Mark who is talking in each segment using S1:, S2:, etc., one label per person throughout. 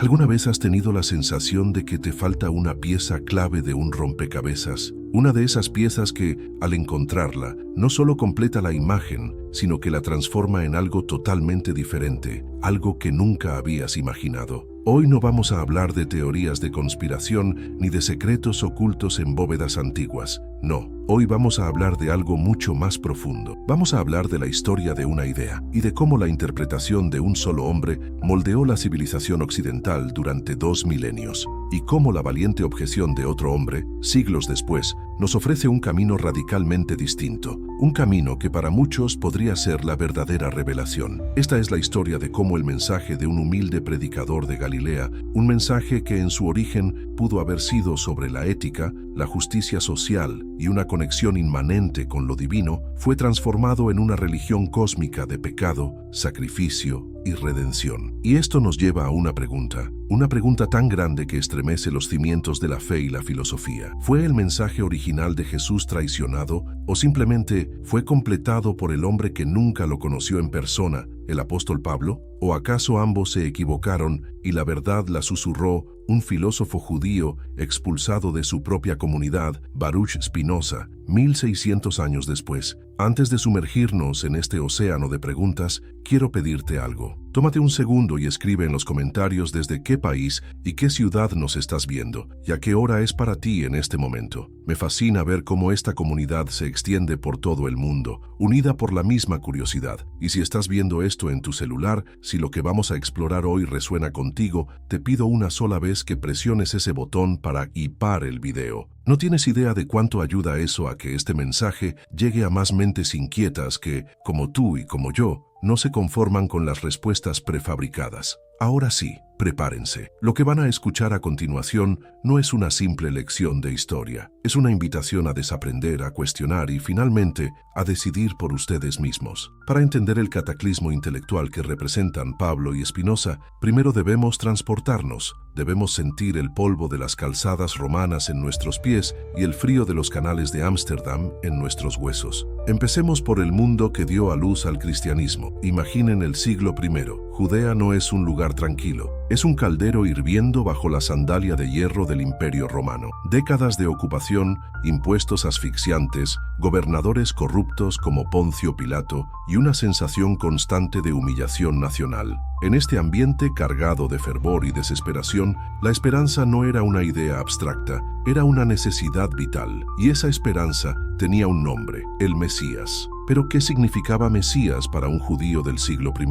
S1: ¿Alguna vez has tenido la sensación de que te falta una pieza clave de un rompecabezas? Una de esas piezas que, al encontrarla, no solo completa la imagen, sino que la transforma en algo totalmente diferente, algo que nunca habías imaginado. Hoy no vamos a hablar de teorías de conspiración ni de secretos ocultos en bóvedas antiguas. No, hoy vamos a hablar de algo mucho más profundo. Vamos a hablar de la historia de una idea y de cómo la interpretación de un solo hombre moldeó la civilización occidental durante 2 milenios, y cómo la valiente objeción de otro hombre, siglos después, nos ofrece un camino radicalmente distinto, un camino que para muchos podría ser la verdadera revelación. Esta es la historia de cómo el mensaje de un humilde predicador de Galilea, un mensaje que en su origen pudo haber sido sobre la ética, la justicia social y una conexión inmanente con lo divino, fue transformado en una religión cósmica de pecado, sacrificio y redención. Y esto nos lleva a una pregunta tan grande que estremece los cimientos de la fe y la filosofía. ¿Fue el mensaje original de Jesús traicionado o simplemente fue completado por el hombre que nunca lo conoció en persona, el apóstol Pablo? ¿O acaso ambos se equivocaron y la verdad la susurró un filósofo judío expulsado de su propia comunidad, Baruch Spinoza, 1600 años después? Antes de sumergirnos en este océano de preguntas, quiero pedirte algo. Tómate un segundo y escribe en los comentarios desde qué país y qué ciudad nos estás viendo, y a qué hora es para ti en este momento. Me fascina ver cómo esta comunidad se extiende por todo el mundo, unida por la misma curiosidad. Y si estás viendo esto en tu celular, si lo que vamos a explorar hoy resuena contigo, te pido una sola vez que presiones ese botón para hipar el video. No tienes idea de cuánto ayuda eso a que este mensaje llegue a más mentes inquietas que, como tú y como yo, no se conforman con las respuestas prefabricadas. Ahora sí, prepárense. Lo que van a escuchar a continuación no es una simple lección de historia. Es una invitación a desaprender, a cuestionar y, finalmente, a decidir por ustedes mismos. Para entender el cataclismo intelectual que representan Pablo y Spinoza, primero debemos transportarnos. Debemos sentir el polvo de las calzadas romanas en nuestros pies y el frío de los canales de Ámsterdam en nuestros huesos. Empecemos por el mundo que dio a luz al cristianismo. Imaginen el siglo I. Judea no es un lugar tranquilo. Es un caldero hirviendo bajo la sandalia de hierro del Imperio Romano. Décadas de ocupación, impuestos asfixiantes, gobernadores corruptos como Poncio Pilato y una sensación constante de humillación nacional. En este ambiente cargado de fervor y desesperación, la esperanza no era una idea abstracta, era una necesidad vital. Y esa esperanza tenía un nombre: el Mesías. ¿Pero qué significaba Mesías para un judío del siglo I?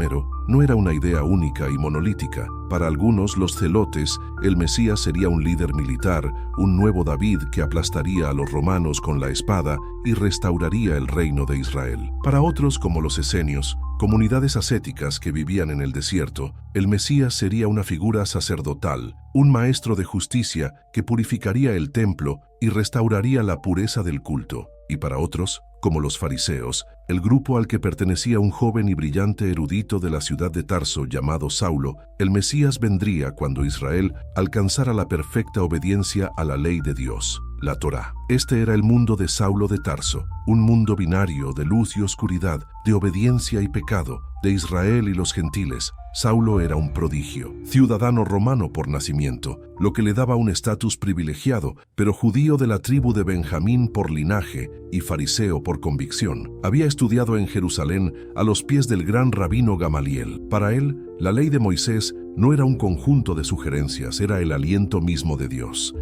S1: No era una idea única y monolítica. Para algunos, los celotes, el Mesías sería un líder militar, un nuevo David que aplastaría a los romanos con la espada y restauraría el reino de Israel. Para otros, como los esenios, comunidades ascéticas que vivían en el desierto, el Mesías sería una figura sacerdotal, un maestro de justicia que purificaría el templo y restauraría la pureza del culto. Y para otros, como los fariseos, el grupo al que pertenecía un joven y brillante erudito de la ciudad de Tarso llamado Saulo, el Mesías vendría cuando Israel alcanzara la perfecta obediencia a la ley de Dios, la Torá. Este era el mundo de Saulo de Tarso, un mundo binario de luz y oscuridad, de obediencia y pecado, de Israel y los gentiles. Saulo era un prodigio, ciudadano romano por nacimiento, lo que le daba un estatus privilegiado, pero judío de la tribu de Benjamín por linaje y fariseo por convicción. Había estudiado en Jerusalén a los pies del gran rabino Gamaliel. Para él, la ley de Moisés no era un conjunto de sugerencias, era el aliento mismo de Dios.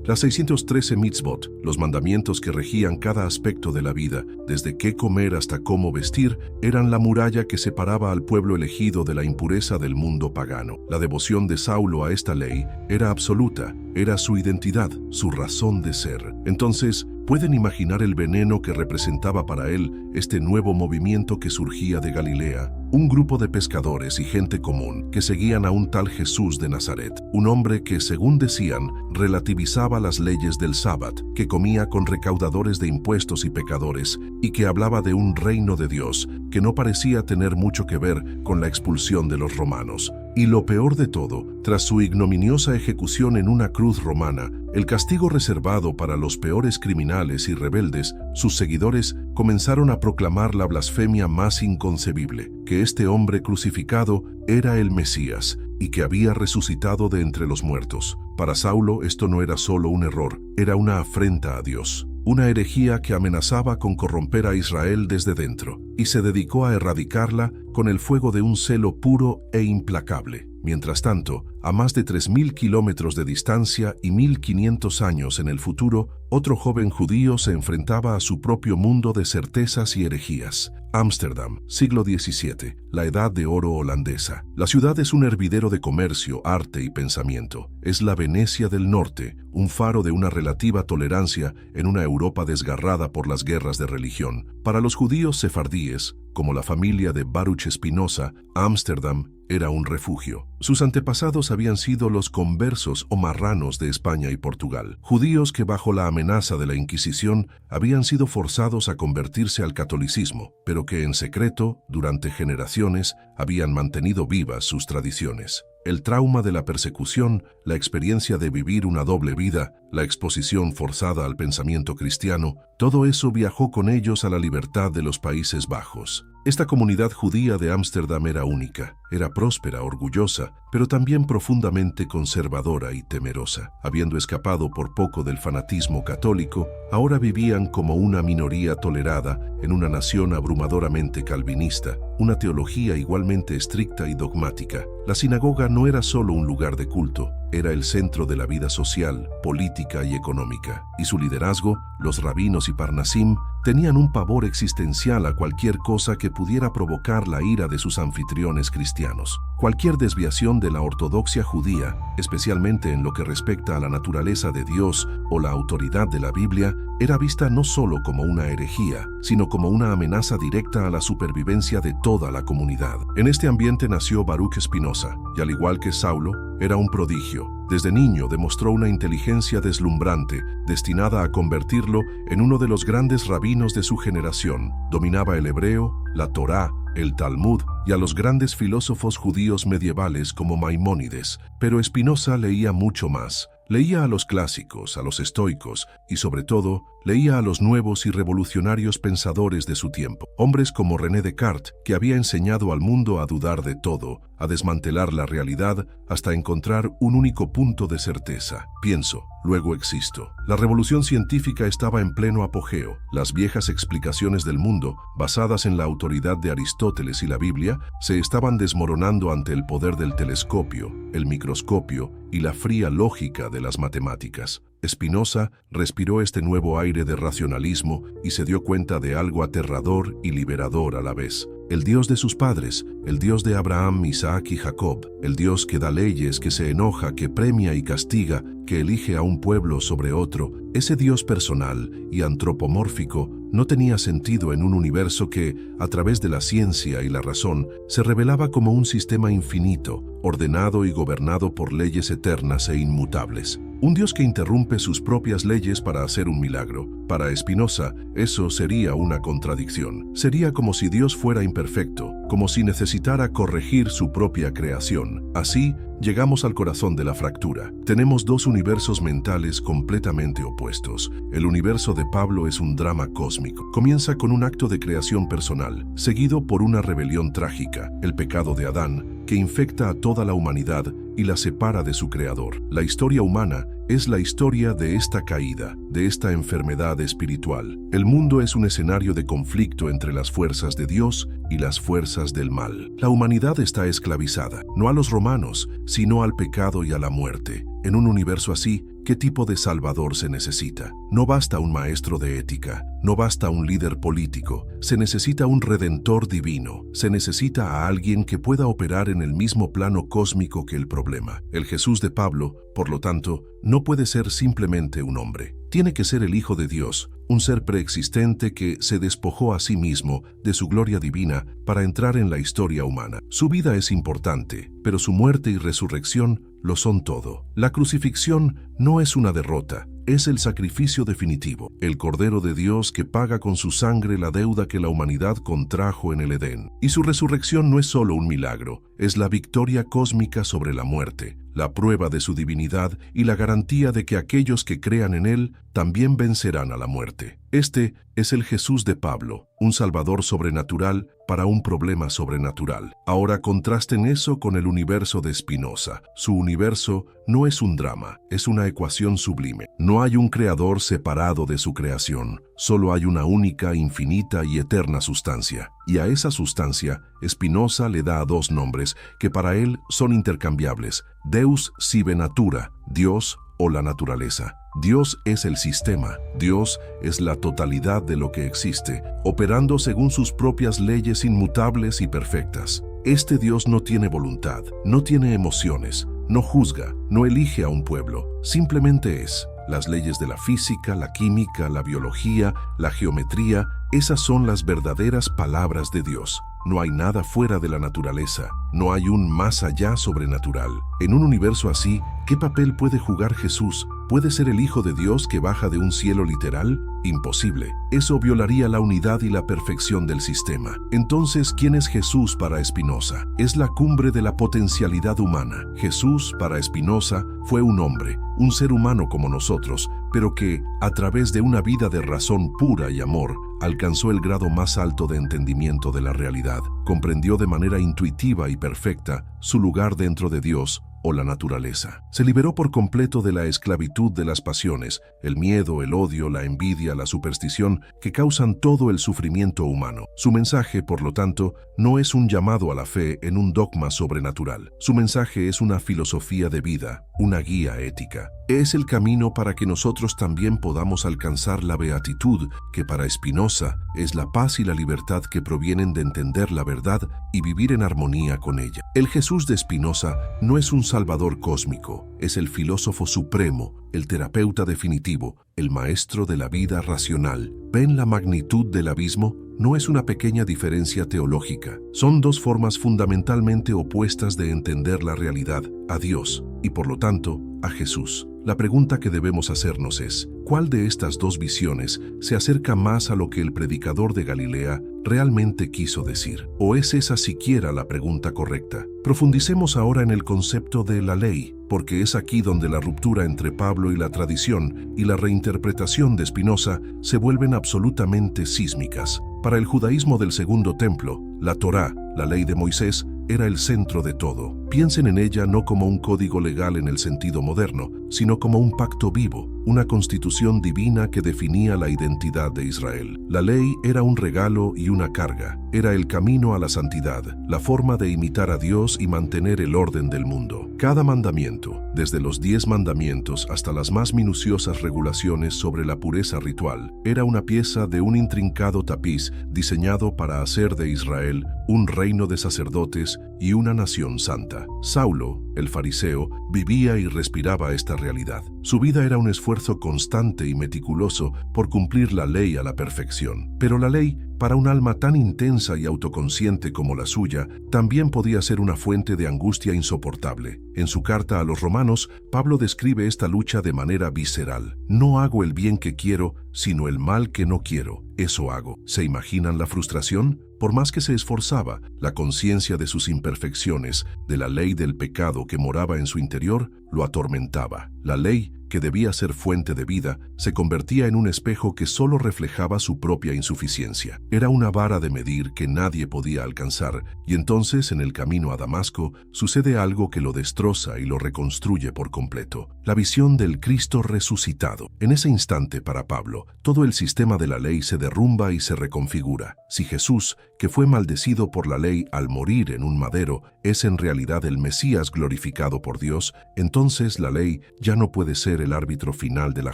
S1: Las 613 mitzvot, los mandamientos que regían cada aspecto de la vida, desde qué comer hasta cómo vestir, eran la muralla que separaba al pueblo elegido de la impureza del mundo pagano. La devoción de Saulo a esta ley era absoluta, era su identidad, su razón de ser. Entonces, ¿pueden imaginar el veneno que representaba para él este nuevo movimiento que surgía de Galilea? Un grupo de pescadores y gente común que seguían a un tal Jesús de Nazaret, un hombre que, según decían, relativizaba las leyes del sábado, que comía con recaudadores de impuestos y pecadores, y que hablaba de un reino de Dios que no parecía tener mucho que ver con la expulsión de los romanos. Y lo peor de todo, tras su ignominiosa ejecución en una cruz romana, el castigo reservado para los peores criminales y rebeldes, sus seguidores comenzaron a proclamar la blasfemia más inconcebible, que este hombre crucificado era el Mesías, y que había resucitado de entre los muertos. Para Saulo esto no era solo un error, era una afrenta a Dios, una herejía que amenazaba con corromper a Israel desde dentro, y se dedicó a erradicarla con el fuego de un celo puro e implacable. Mientras tanto, a más de 3.000 kilómetros de distancia y 1.500 años en el futuro, otro joven judío se enfrentaba a su propio mundo de certezas y herejías. Ámsterdam, siglo XVII, la Edad de Oro holandesa. La ciudad es un hervidero de comercio, arte y pensamiento. Es la Venecia del norte, un faro de una relativa tolerancia en una Europa desgarrada por las guerras de religión. Para los judíos sefardíes, como la familia de Baruch Spinoza, Ámsterdam era un refugio. Sus antepasados habían sido los conversos o marranos de España y Portugal, judíos que bajo la amenaza de la Inquisición habían sido forzados a convertirse al catolicismo, pero que en secreto, durante generaciones, habían mantenido vivas sus tradiciones. El trauma de la persecución, la experiencia de vivir una doble vida, la exposición forzada al pensamiento cristiano, todo eso viajó con ellos a la libertad de los Países Bajos. Esta comunidad judía de Ámsterdam era única, era próspera, orgullosa, pero también profundamente conservadora y temerosa. Habiendo escapado por poco del fanatismo católico, ahora vivían como una minoría tolerada en una nación abrumadoramente calvinista, una teología igualmente estricta y dogmática. La sinagoga no era solo un lugar de culto, era el centro de la vida social, política y económica, y su liderazgo, los rabinos y parnasim, tenían un pavor existencial a cualquier cosa que pudiera provocar la ira de sus anfitriones cristianos. Cualquier desviación de la ortodoxia judía, especialmente en lo que respecta a la naturaleza de Dios o la autoridad de la Biblia, era vista no solo como una herejía, sino como una amenaza directa a la supervivencia de toda la comunidad. En este ambiente nació Baruch Spinoza, y al igual que Saulo, era un prodigio. Desde niño demostró una inteligencia deslumbrante, destinada a convertirlo en uno de los grandes rabinos de su generación. Dominaba el hebreo, la Torá, el Talmud y a los grandes filósofos judíos medievales como Maimónides, pero Spinoza leía mucho más. Leía a los clásicos, a los estoicos y, sobre todo, leía a los nuevos y revolucionarios pensadores de su tiempo. Hombres como René Descartes, que había enseñado al mundo a dudar de todo, a desmantelar la realidad hasta encontrar un único punto de certeza. Pienso, luego existo. La revolución científica estaba en pleno apogeo. Las viejas explicaciones del mundo, basadas en la autoridad de Aristóteles y la Biblia, se estaban desmoronando ante el poder del telescopio, el microscopio y la fría lógica de las matemáticas. Spinoza respiró este nuevo aire de racionalismo y se dio cuenta de algo aterrador y liberador a la vez. El Dios de sus padres, el Dios de Abraham, Isaac y Jacob, el Dios que da leyes, que se enoja, que premia y castiga, que elige a un pueblo sobre otro, ese Dios personal y antropomórfico no tenía sentido en un universo que, a través de la ciencia y la razón, se revelaba como un sistema infinito, ordenado y gobernado por leyes eternas e inmutables. Un Dios que interrumpe sus propias leyes para hacer un milagro. Para Spinoza, eso sería una contradicción. Sería como si Dios fuera imperfecto, como si necesitara corregir su propia creación. Así, llegamos al corazón de la fractura. Tenemos dos universos mentales completamente opuestos. El universo de Pablo es un drama cósmico. Comienza con un acto de creación personal, seguido por una rebelión trágica, el pecado de Adán, que infecta a toda la humanidad y la separa de su creador. La historia humana es la historia de esta caída, de esta enfermedad espiritual. El mundo es un escenario de conflicto entre las fuerzas de Dios y las fuerzas del mal. La humanidad está esclavizada, no a los romanos, sino al pecado y a la muerte. En un universo así, ¿qué tipo de salvador se necesita? No basta un maestro de ética, no basta un líder político, se necesita un redentor divino, se necesita a alguien que pueda operar en el mismo plano cósmico que el problema. El Jesús de Pablo, por lo tanto, no puede ser simplemente un hombre. Tiene que ser el Hijo de Dios, un ser preexistente que se despojó a sí mismo de su gloria divina para entrar en la historia humana. Su vida es importante, pero su muerte y resurrección lo son todo. La crucifixión no es una derrota, es el sacrificio definitivo, el Cordero de Dios que paga con su sangre la deuda que la humanidad contrajo en el Edén. Y su resurrección no es solo un milagro, es la victoria cósmica sobre la muerte, la prueba de su divinidad y la garantía de que aquellos que crean en él también vencerán a la muerte. Este es el Jesús de Pablo, un Salvador sobrenatural para un problema sobrenatural. Ahora contrasten eso con el universo de Spinoza. Su universo no es un drama, es una ecuación sublime. No hay un creador separado de su creación, solo hay una única, infinita y eterna sustancia. Y a esa sustancia, Spinoza le da dos nombres que para él son intercambiables: Deus sive natura, Dios o la naturaleza. Dios es el sistema, Dios es la totalidad de lo que existe, operando según sus propias leyes inmutables y perfectas. Este Dios no tiene voluntad, no tiene emociones, no juzga, no elige a un pueblo, simplemente es. Las leyes de la física, la química, la biología, la geometría, esas son las verdaderas palabras de Dios. No hay nada fuera de la naturaleza, no hay un más allá sobrenatural. En un universo así, ¿qué papel puede jugar Jesús? ¿Puede ser el Hijo de Dios que baja de un cielo literal? Imposible. Eso violaría la unidad y la perfección del sistema. Entonces, ¿quién es Jesús para Spinoza? Es la cumbre de la potencialidad humana. Jesús, para Spinoza, fue un hombre, un ser humano como nosotros, pero que, a través de una vida de razón pura y amor, alcanzó el grado más alto de entendimiento de la realidad. Comprendió de manera intuitiva y perfecta su lugar dentro de Dios o la naturaleza. Se liberó por completo de la esclavitud de las pasiones, el miedo, el odio, la envidia, la superstición, que causan todo el sufrimiento humano. Su mensaje, por lo tanto, no es un llamado a la fe en un dogma sobrenatural. Su mensaje es una filosofía de vida, una guía ética. Es el camino para que nosotros también podamos alcanzar la beatitud, que para Spinoza es la paz y la libertad que provienen de entender la verdad y vivir en armonía con ella. El Jesús de Spinoza no es un salvador cósmico, es el filósofo supremo, el terapeuta definitivo, el maestro de la vida racional. ¿Ven la magnitud del abismo? No es una pequeña diferencia teológica. Son dos formas fundamentalmente opuestas de entender la realidad, a Dios y, por lo tanto, a Jesús. La pregunta que debemos hacernos es, ¿cuál de estas dos visiones se acerca más a lo que el predicador de Galilea realmente quiso decir? ¿O es esa siquiera la pregunta correcta? Profundicemos ahora en el concepto de la ley, porque es aquí donde la ruptura entre Pablo y la tradición y la reinterpretación de Spinoza se vuelven absolutamente sísmicas. Para el judaísmo del Segundo Templo, la Torá, la ley de Moisés, era el centro de todo. Piensen en ella no como un código legal en el sentido moderno, sino como un pacto vivo, una constitución divina que definía la identidad de Israel. La ley era un regalo y una carga, era el camino a la santidad, la forma de imitar a Dios y mantener el orden del mundo. Cada mandamiento, desde los 10 mandamientos hasta las más minuciosas regulaciones sobre la pureza ritual, era una pieza de un intrincado tapiz diseñado para hacer de Israel un reino de sacerdotes y una nación santa. Saulo, el fariseo, vivía y respiraba esta realidad. Su vida era un esfuerzo constante y meticuloso por cumplir la ley a la perfección. Pero la ley, para un alma tan intensa y autoconsciente como la suya, también podía ser una fuente de angustia insoportable. En su carta a los romanos, Pablo describe esta lucha de manera visceral. No hago el bien que quiero, sino el mal que no quiero. Eso hago. ¿Se imaginan la frustración? Por más que se esforzaba, la conciencia de sus imperfecciones, de la ley del pecado que moraba en su interior, lo atormentaba. La ley, que debía ser fuente de vida, se convertía en un espejo que solo reflejaba su propia insuficiencia. Era una vara de medir que nadie podía alcanzar, y entonces, en el camino a Damasco, sucede algo que lo destroza y lo reconstruye por completo. La visión del Cristo resucitado. En ese instante, para Pablo, todo el sistema de la ley se derrumba y se reconfigura. Si Jesús, que fue maldecido por la ley al morir en un madero, es en realidad el Mesías glorificado por Dios, entonces la ley ya no puede ser el árbitro final de la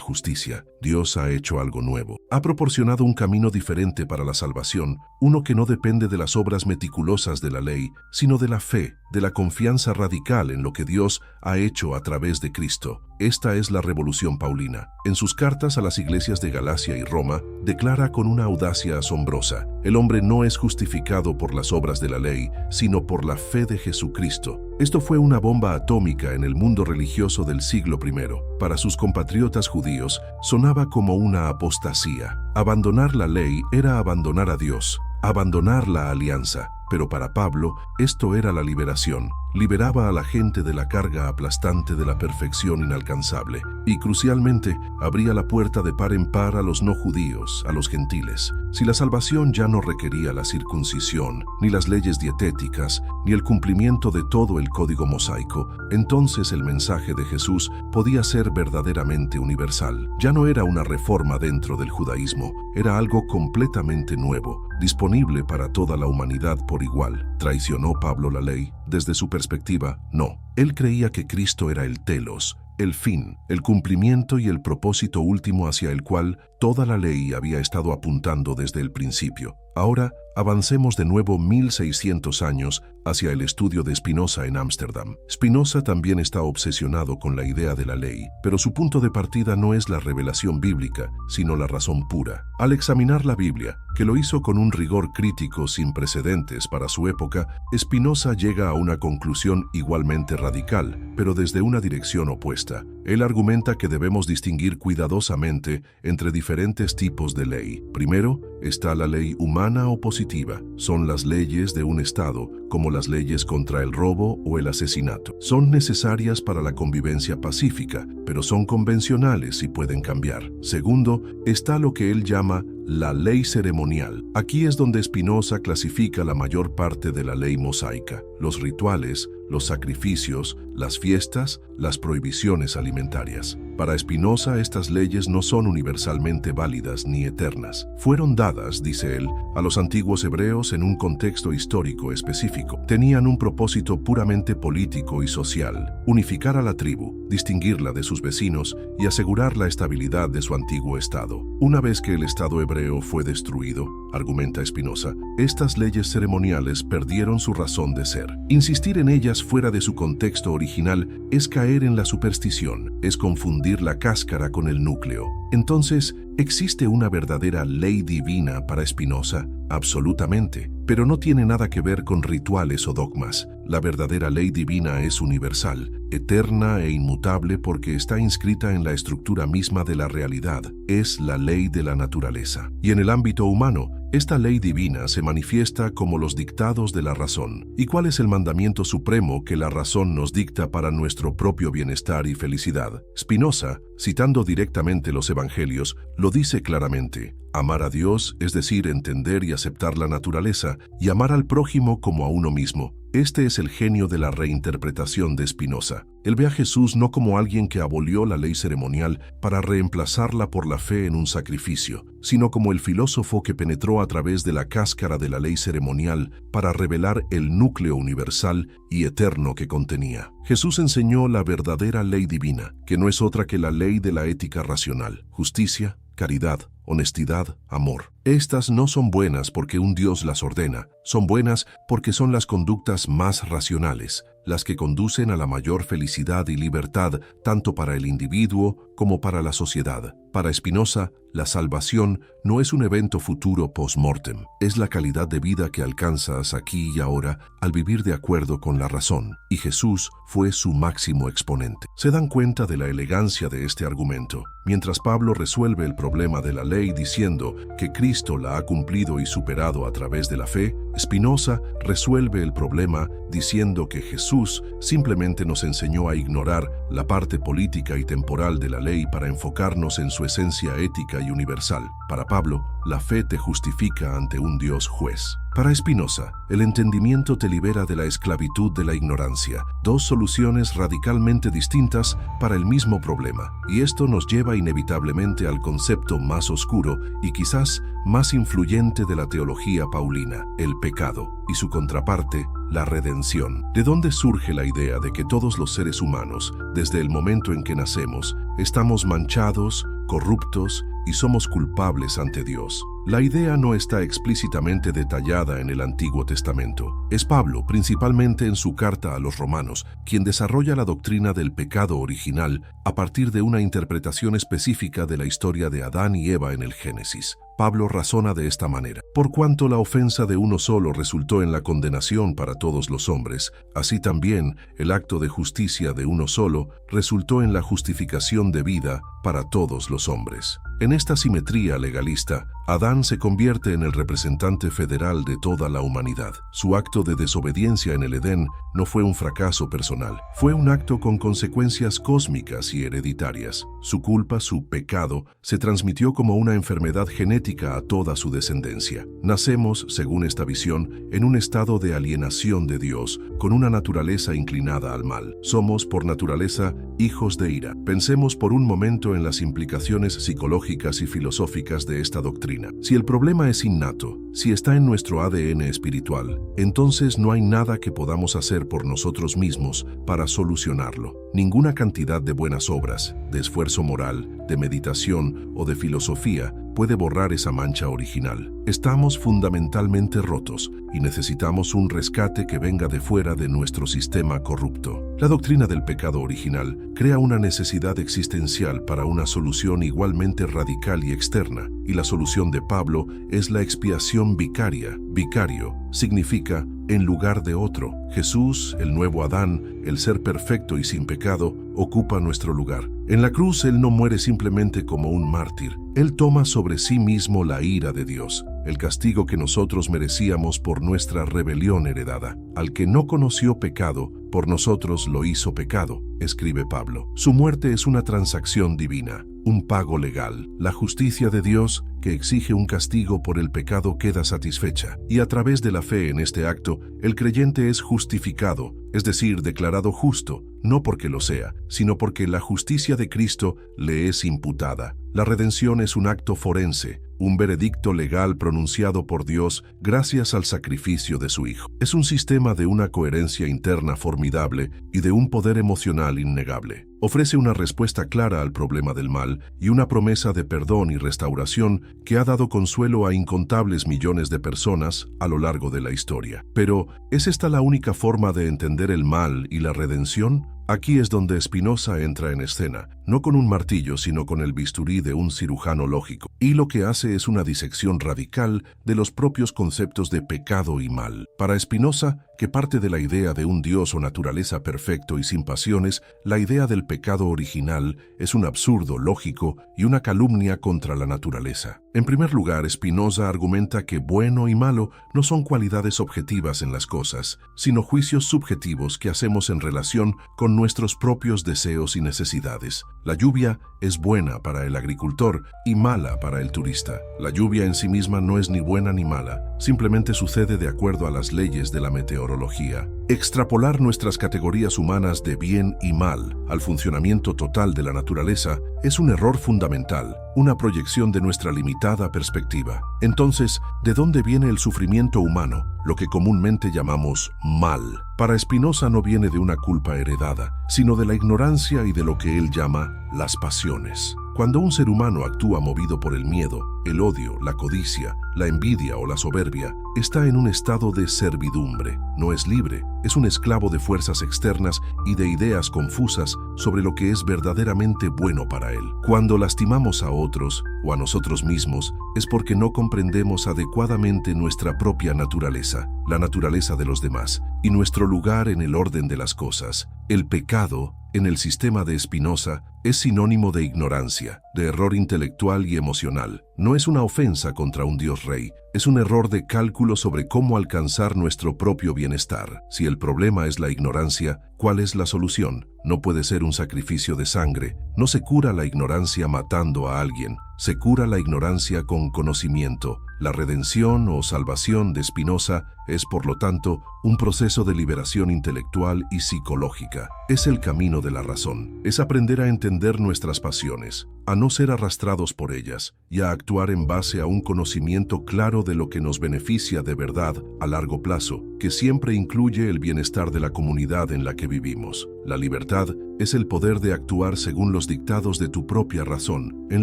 S1: justicia. Dios ha hecho algo nuevo. Ha proporcionado un camino diferente para la salvación, uno que no depende de las obras meticulosas de la ley, sino de la fe, de la confianza radical en lo que Dios ha hecho a través de Cristo. Esta es la revolución paulina. En sus cartas a las iglesias de Galacia y Roma, declara con una audacia asombrosa: el hombre no es justificado por las obras de la ley, sino por la fe de Jesucristo. Esto fue una bomba atómica en el mundo religioso del siglo I. Para sus compatriotas judíos, sonaba como una apostasía. Abandonar la ley era abandonar a Dios, abandonar la alianza. Pero para Pablo, esto era la liberación. liberaba a la gente de la carga aplastante de la perfección inalcanzable y, crucialmente, abría la puerta de par en par a los no judíos, a los gentiles. Si la salvación ya no requería la circuncisión, ni las leyes dietéticas, ni el cumplimiento de todo el código mosaico, entonces el mensaje de Jesús podía ser verdaderamente universal. Ya no era una reforma dentro del judaísmo, era algo completamente nuevo, disponible para toda la humanidad por igual. ¿Traicionó Pablo la ley? Desde su perspectiva, no. Él creía que Cristo era el telos, el fin, el cumplimiento y el propósito último hacia el cual toda la ley había estado apuntando desde el principio. Ahora, avancemos de nuevo 1600 años hacia el estudio de Spinoza en Ámsterdam. Spinoza también está obsesionado con la idea de la ley, pero su punto de partida no es la revelación bíblica, sino la razón pura. Al examinar la Biblia, que lo hizo con un rigor crítico sin precedentes para su época, Spinoza llega a una conclusión igualmente radical, pero desde una dirección opuesta. Él argumenta que debemos distinguir cuidadosamente entre diferentes tipos de ley. Primero, está la ley humana o positiva. Son las leyes de un Estado, como las leyes contra el robo o el asesinato. Son necesarias para la convivencia pacífica, pero son convencionales y pueden cambiar. Segundo, está lo que él llama la ley ceremonial. Aquí es donde Spinoza clasifica la mayor parte de la ley mosaica: los rituales, los sacrificios, las fiestas, las prohibiciones alimentarias. Para Spinoza, estas leyes no son universalmente válidas ni eternas. Fueron dadas, dice él, a los antiguos hebreos en un contexto histórico específico. Tenían un propósito puramente político y social: unificar a la tribu, distinguirla de sus vecinos y asegurar la estabilidad de su antiguo estado. Una vez que el estado hebreo fue destruido, argumenta Spinoza, estas leyes ceremoniales perdieron su razón de ser. Insistir en ellas fuera de su contexto original es caer en la superstición, es confundir la cáscara con el núcleo. Entonces, ¿existe una verdadera ley divina para Spinoza? Absolutamente, pero no tiene nada que ver con rituales o dogmas. La verdadera ley divina es universal, eterna e inmutable porque está inscrita en la estructura misma de la realidad. Es la ley de la naturaleza. Y en el ámbito humano, esta ley divina se manifiesta como los dictados de la razón. ¿Y cuál es el mandamiento supremo que la razón nos dicta para nuestro propio bienestar y felicidad? Spinoza, citando directamente los evangelios, lo dice claramente: amar a Dios, es decir, entender y aceptar la naturaleza, y amar al prójimo como a uno mismo. Este es el genio de la reinterpretación de Spinoza. Él ve a Jesús no como alguien que abolió la ley ceremonial para reemplazarla por la fe en un sacrificio, sino como el filósofo que penetró a través de la cáscara de la ley ceremonial para revelar el núcleo universal y eterno que contenía. Jesús enseñó la verdadera ley divina, que no es otra que la ley de la ética racional: justicia, caridad, honestidad, amor. Estas no son buenas porque un Dios las ordena, son buenas porque son las conductas más racionales, las que conducen a la mayor felicidad y libertad tanto para el individuo como para la sociedad. Para Spinoza, la salvación no es un evento futuro post-mortem, es la calidad de vida que alcanzas aquí y ahora al vivir de acuerdo con la razón, y Jesús fue su máximo exponente. ¿Se dan cuenta de la elegancia de este argumento? Mientras Pablo resuelve el problema de la ley diciendo que Cristo la ha cumplido y superado a través de la fe, Spinoza resuelve el problema diciendo que Jesús simplemente nos enseñó a ignorar la parte política y temporal de la ley para enfocarnos en su esencia ética y universal. Para Pablo, la fe te justifica ante un Dios juez. Para Spinoza, el entendimiento te libera de la esclavitud de la ignorancia, dos soluciones radicalmente distintas para el mismo problema, y esto nos lleva inevitablemente al concepto más oscuro y quizás más influyente de la teología paulina: el pecado, y su contraparte, la redención. ¿De dónde surge la idea de que todos los seres humanos, desde el momento en que nacemos, estamos manchados, corruptos y somos culpables ante Dios? La idea no está explícitamente detallada en el Antiguo Testamento. Es Pablo, principalmente en su carta a los Romanos, quien desarrolla la doctrina del pecado original a partir de una interpretación específica de la historia de Adán y Eva en el Génesis. Pablo razona de esta manera: por cuanto la ofensa de uno solo resultó en la condenación para todos los hombres, así también el acto de justicia de uno solo resultó en la justificación de vida para todos los hombres. En esta simetría legalista, Adán Adán se convierte en el representante federal de toda la humanidad. Su acto de desobediencia en el Edén no fue un fracaso personal, fue un acto con consecuencias cósmicas y hereditarias. Su culpa, su pecado, se transmitió como una enfermedad genética a toda su descendencia. Nacemos, según esta visión, en un estado de alienación de Dios, con una naturaleza inclinada al mal. Somos, por naturaleza, hijos de ira. Pensemos por un momento en las implicaciones psicológicas y filosóficas de esta doctrina. Si el problema es innato, si está en nuestro ADN espiritual, entonces no hay nada que podamos hacer por nosotros mismos para solucionarlo. Ninguna cantidad de buenas obras, de esfuerzo moral, de meditación o de filosofía puede borrar esa mancha original. Estamos fundamentalmente rotos y necesitamos un rescate que venga de fuera de nuestro sistema corrupto. La doctrina del pecado original crea una necesidad existencial para una solución igualmente radical y externa, y la solución de Pablo es la expiación vicaria. Vicario significa en lugar de otro. Jesús, el nuevo Adán, el ser perfecto y sin pecado, ocupa nuestro lugar. En la cruz Él no muere simplemente como un mártir. Él toma sobre sí mismo la ira de Dios, el castigo que nosotros merecíamos por nuestra rebelión heredada. Al que no conoció pecado, por nosotros lo hizo pecado, escribe Pablo. Su muerte es una transacción divina, un pago legal. La justicia de Dios, que exige un castigo por el pecado, queda satisfecha. Y a través de la fe en este acto, el creyente es justificado, es decir, declarado justo, no porque lo sea, sino porque la justicia de Cristo le es imputada. La redención es un acto forense, un veredicto legal pronunciado por Dios gracias al sacrificio de su Hijo. Es un sistema de una coherencia interna formidable y de un poder emocional innegable. Ofrece una respuesta clara al problema del mal y una promesa de perdón y restauración que ha dado consuelo a incontables millones de personas a lo largo de la historia. Pero, ¿es esta la única forma de entender el mal y la redención? Aquí es donde Spinoza entra en escena, no con un martillo, sino con el bisturí de un cirujano lógico. Y lo que hace es una disección radical de los propios conceptos de pecado y mal. Para Spinoza, que parte de la idea de un Dios o naturaleza perfecto y sin pasiones, la idea del pecado original es un absurdo lógico y una calumnia contra la naturaleza. En primer lugar, Spinoza argumenta que bueno y malo no son cualidades objetivas en las cosas, sino juicios subjetivos que hacemos en relación con nuestros propios deseos y necesidades. La lluvia es buena para el agricultor y mala para el turista. La lluvia en sí misma no es ni buena ni mala, simplemente sucede de acuerdo a las leyes de la meteorología. Extrapolar nuestras categorías humanas de bien y mal al funcionamiento total de la naturaleza es un error fundamental, una proyección de nuestra limitada perspectiva. Entonces, ¿de dónde viene el sufrimiento humano, lo que comúnmente llamamos mal? Para Spinoza no viene de una culpa heredada, sino de la ignorancia y de lo que él llama las pasiones. Cuando un ser humano actúa movido por el miedo, el odio, la codicia, la envidia o la soberbia, está en un estado de servidumbre. No es libre, es un esclavo de fuerzas externas y de ideas confusas sobre lo que es verdaderamente bueno para él. Cuando lastimamos a otros o a nosotros mismos, es porque no comprendemos adecuadamente nuestra propia naturaleza, la naturaleza de los demás, y nuestro lugar en el orden de las cosas. El pecado, en el sistema de Spinoza, es sinónimo de ignorancia, de error intelectual y emocional. No es una ofensa contra un Dios Rey, es un error de cálculo sobre cómo alcanzar nuestro propio bienestar. Si el problema es la ignorancia, ¿cuál es la solución? No puede ser un sacrificio de sangre. No se cura la ignorancia matando a alguien, se cura la ignorancia con conocimiento. La redención o salvación de Spinoza es, por lo tanto, un proceso de liberación intelectual y psicológica. Es el camino de la razón. Es aprender a entender nuestras pasiones, a no ser arrastrados por ellas y a actuar en base a un conocimiento claro de lo que nos beneficia de verdad a largo plazo, que siempre incluye el bienestar de la comunidad en la que vivimos. La libertad es el poder de actuar según los dictados de tu propia razón, en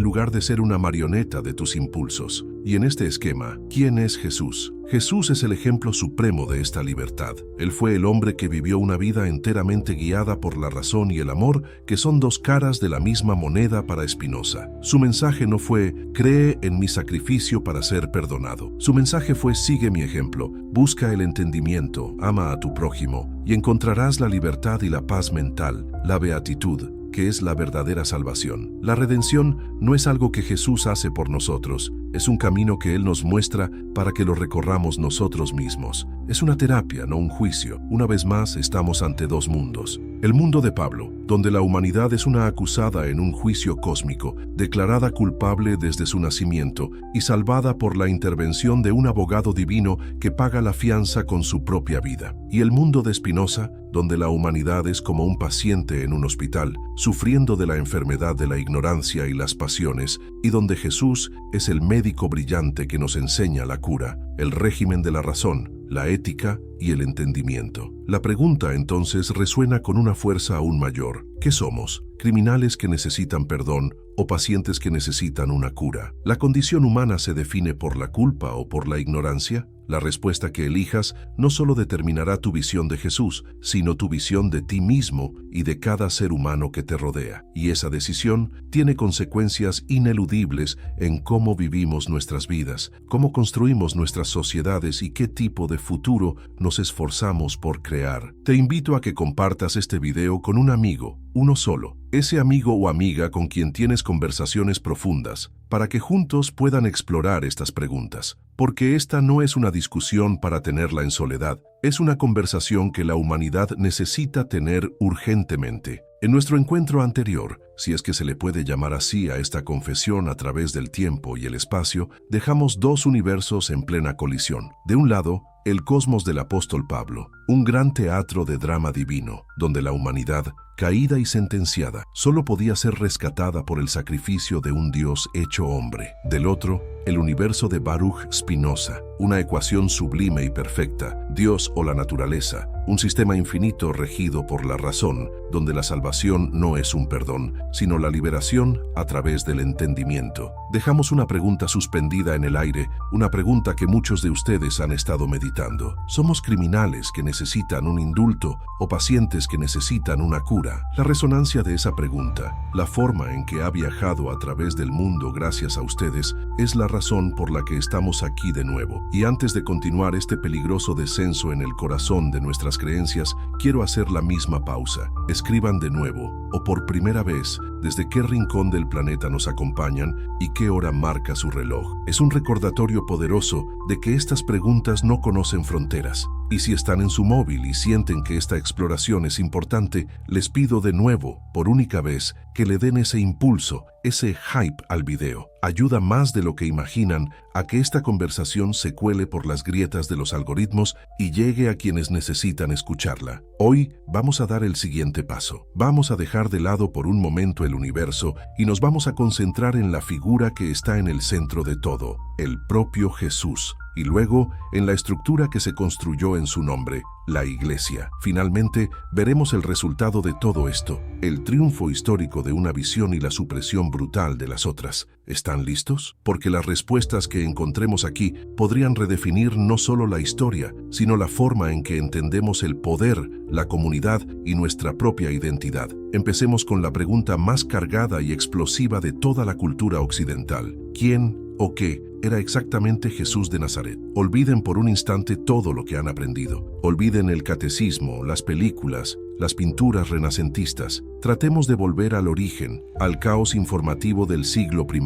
S1: lugar de ser una marioneta de tus impulsos. Y en este esquema, ¿quién es Jesús? Jesús es el ejemplo supremo de esta libertad. Él fue el hombre que vivió una vida enteramente guiada por la razón y el amor, que son dos caras de la misma moneda para Spinoza. Su mensaje no fue, cree en mi sacrificio para ser perdonado. Su mensaje fue, sigue mi ejemplo, busca el entendimiento, ama a tu prójimo, y encontrarás la libertad y la paz mental, la beatitud, que es la verdadera salvación. La redención no es algo que Jesús hace por nosotros, Es un camino que Él nos muestra para que lo recorramos nosotros mismos. Es una terapia, no un juicio. Una vez más, estamos ante dos mundos. El mundo de Pablo, donde la humanidad es una acusada en un juicio cósmico, declarada culpable desde su nacimiento y salvada por la intervención de un abogado divino que paga la fianza con su propia vida. Y el mundo de Spinoza, donde la humanidad es como un paciente en un hospital, sufriendo de la enfermedad de la ignorancia y las pasiones, y donde Jesús es el médico brillante que nos enseña la cura, el régimen de la razón, la ética y el entendimiento. La pregunta entonces resuena con una fuerza aún mayor. ¿Qué somos? ¿Criminales que necesitan perdón o pacientes que necesitan una cura? ¿La condición humana se define por la culpa o por la ignorancia? La respuesta que elijas no solo determinará tu visión de Jesús, sino tu visión de ti mismo y de cada ser humano que te rodea. Y esa decisión tiene consecuencias ineludibles en cómo vivimos nuestras vidas, cómo construimos nuestras sociedades y qué tipo de futuro nos esforzamos por crear. Te invito a que compartas este video con un amigo, uno solo, ese amigo o amiga con quien tienes conversaciones profundas, para que juntos puedan explorar estas preguntas. Porque esta no es una discusión para tenerla en soledad, es una conversación que la humanidad necesita tener urgentemente. En nuestro encuentro anterior, si es que se le puede llamar así a esta confesión a través del tiempo y el espacio, dejamos dos universos en plena colisión. De un lado, el cosmos del apóstol Pablo, un gran teatro de drama divino, donde la humanidad, caída y sentenciada, solo podía ser rescatada por el sacrificio de un Dios hecho hombre. Del otro, el universo de Baruch Spinoza, una ecuación sublime y perfecta, Dios o la naturaleza, un sistema infinito regido por la razón, donde la salvación no es un perdón, sino la liberación a través del entendimiento. Dejamos una pregunta suspendida en el aire, una pregunta que muchos de ustedes han estado meditando. ¿Somos criminales que necesitan un indulto o pacientes que necesitan una cura? La resonancia de esa pregunta, la forma en que ha viajado a través del mundo gracias a ustedes, es la razón por la que estamos aquí de nuevo. Y antes de continuar este peligroso descenso en el corazón de nuestras creencias, quiero hacer la misma pausa. Escriban de nuevo, o por primera vez, desde qué rincón del planeta nos acompañan y qué hora marca su reloj. Es un recordatorio poderoso de que estas preguntas no conocen fronteras. Y si están en su móvil y sienten que esta exploración es importante, les pido de nuevo, por única vez, que le den ese impulso, ese hype al video. Ayuda más de lo que imaginan a que esta conversación se cuele por las grietas de los algoritmos y llegue a quienes necesitan escucharla. Hoy vamos a dar el siguiente paso. Vamos a dejar de lado por un momento el universo y nos vamos a concentrar en la figura que está en el centro de todo, el propio Jesús. Y luego en la estructura que se construyó en su nombre, la Iglesia. Finalmente, veremos el resultado de todo esto, el triunfo histórico de una visión y la supresión brutal de las otras. ¿Están listos? Porque las respuestas que encontremos aquí podrían redefinir no solo la historia, sino la forma en que entendemos el poder, la comunidad y nuestra propia identidad. Empecemos con la pregunta más cargada y explosiva de toda la cultura occidental. ¿Quién o qué era exactamente Jesús de Nazaret? Olviden por un instante todo lo que han aprendido. Olviden el catecismo, las películas, las pinturas renacentistas. Tratemos de volver al origen, al caos informativo del siglo I.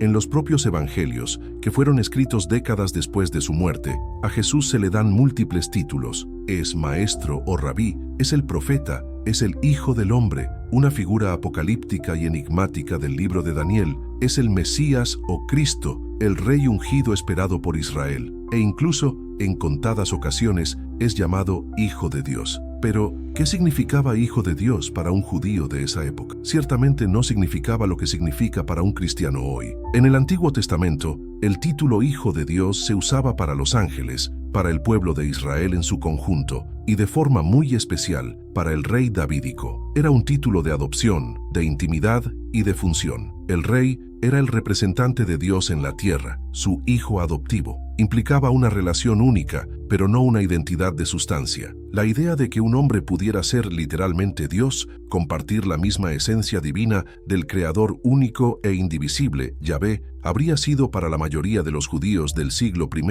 S1: En los propios evangelios, que fueron escritos décadas después de su muerte, a Jesús se le dan múltiples títulos. Es maestro o rabí, es el profeta, es el Hijo del Hombre, una figura apocalíptica y enigmática del libro de Daniel, es el Mesías o Cristo, el Rey ungido esperado por Israel, e incluso, en contadas ocasiones, es llamado Hijo de Dios. Pero, ¿qué significaba Hijo de Dios para un judío de esa época? Ciertamente no significaba lo que significa para un cristiano hoy. En el Antiguo Testamento, el título Hijo de Dios se usaba para los ángeles, para el pueblo de Israel en su conjunto, y de forma muy especial para el rey davídico. Era un título de adopción, de intimidad y de función. El rey era el representante de Dios en la tierra, su hijo adoptivo. Implicaba una relación única, pero no una identidad de sustancia. La idea de que un hombre pudiera ser literalmente Dios, compartir la misma esencia divina del Creador único e indivisible, Yahvé, habría sido para la mayoría de los judíos del siglo I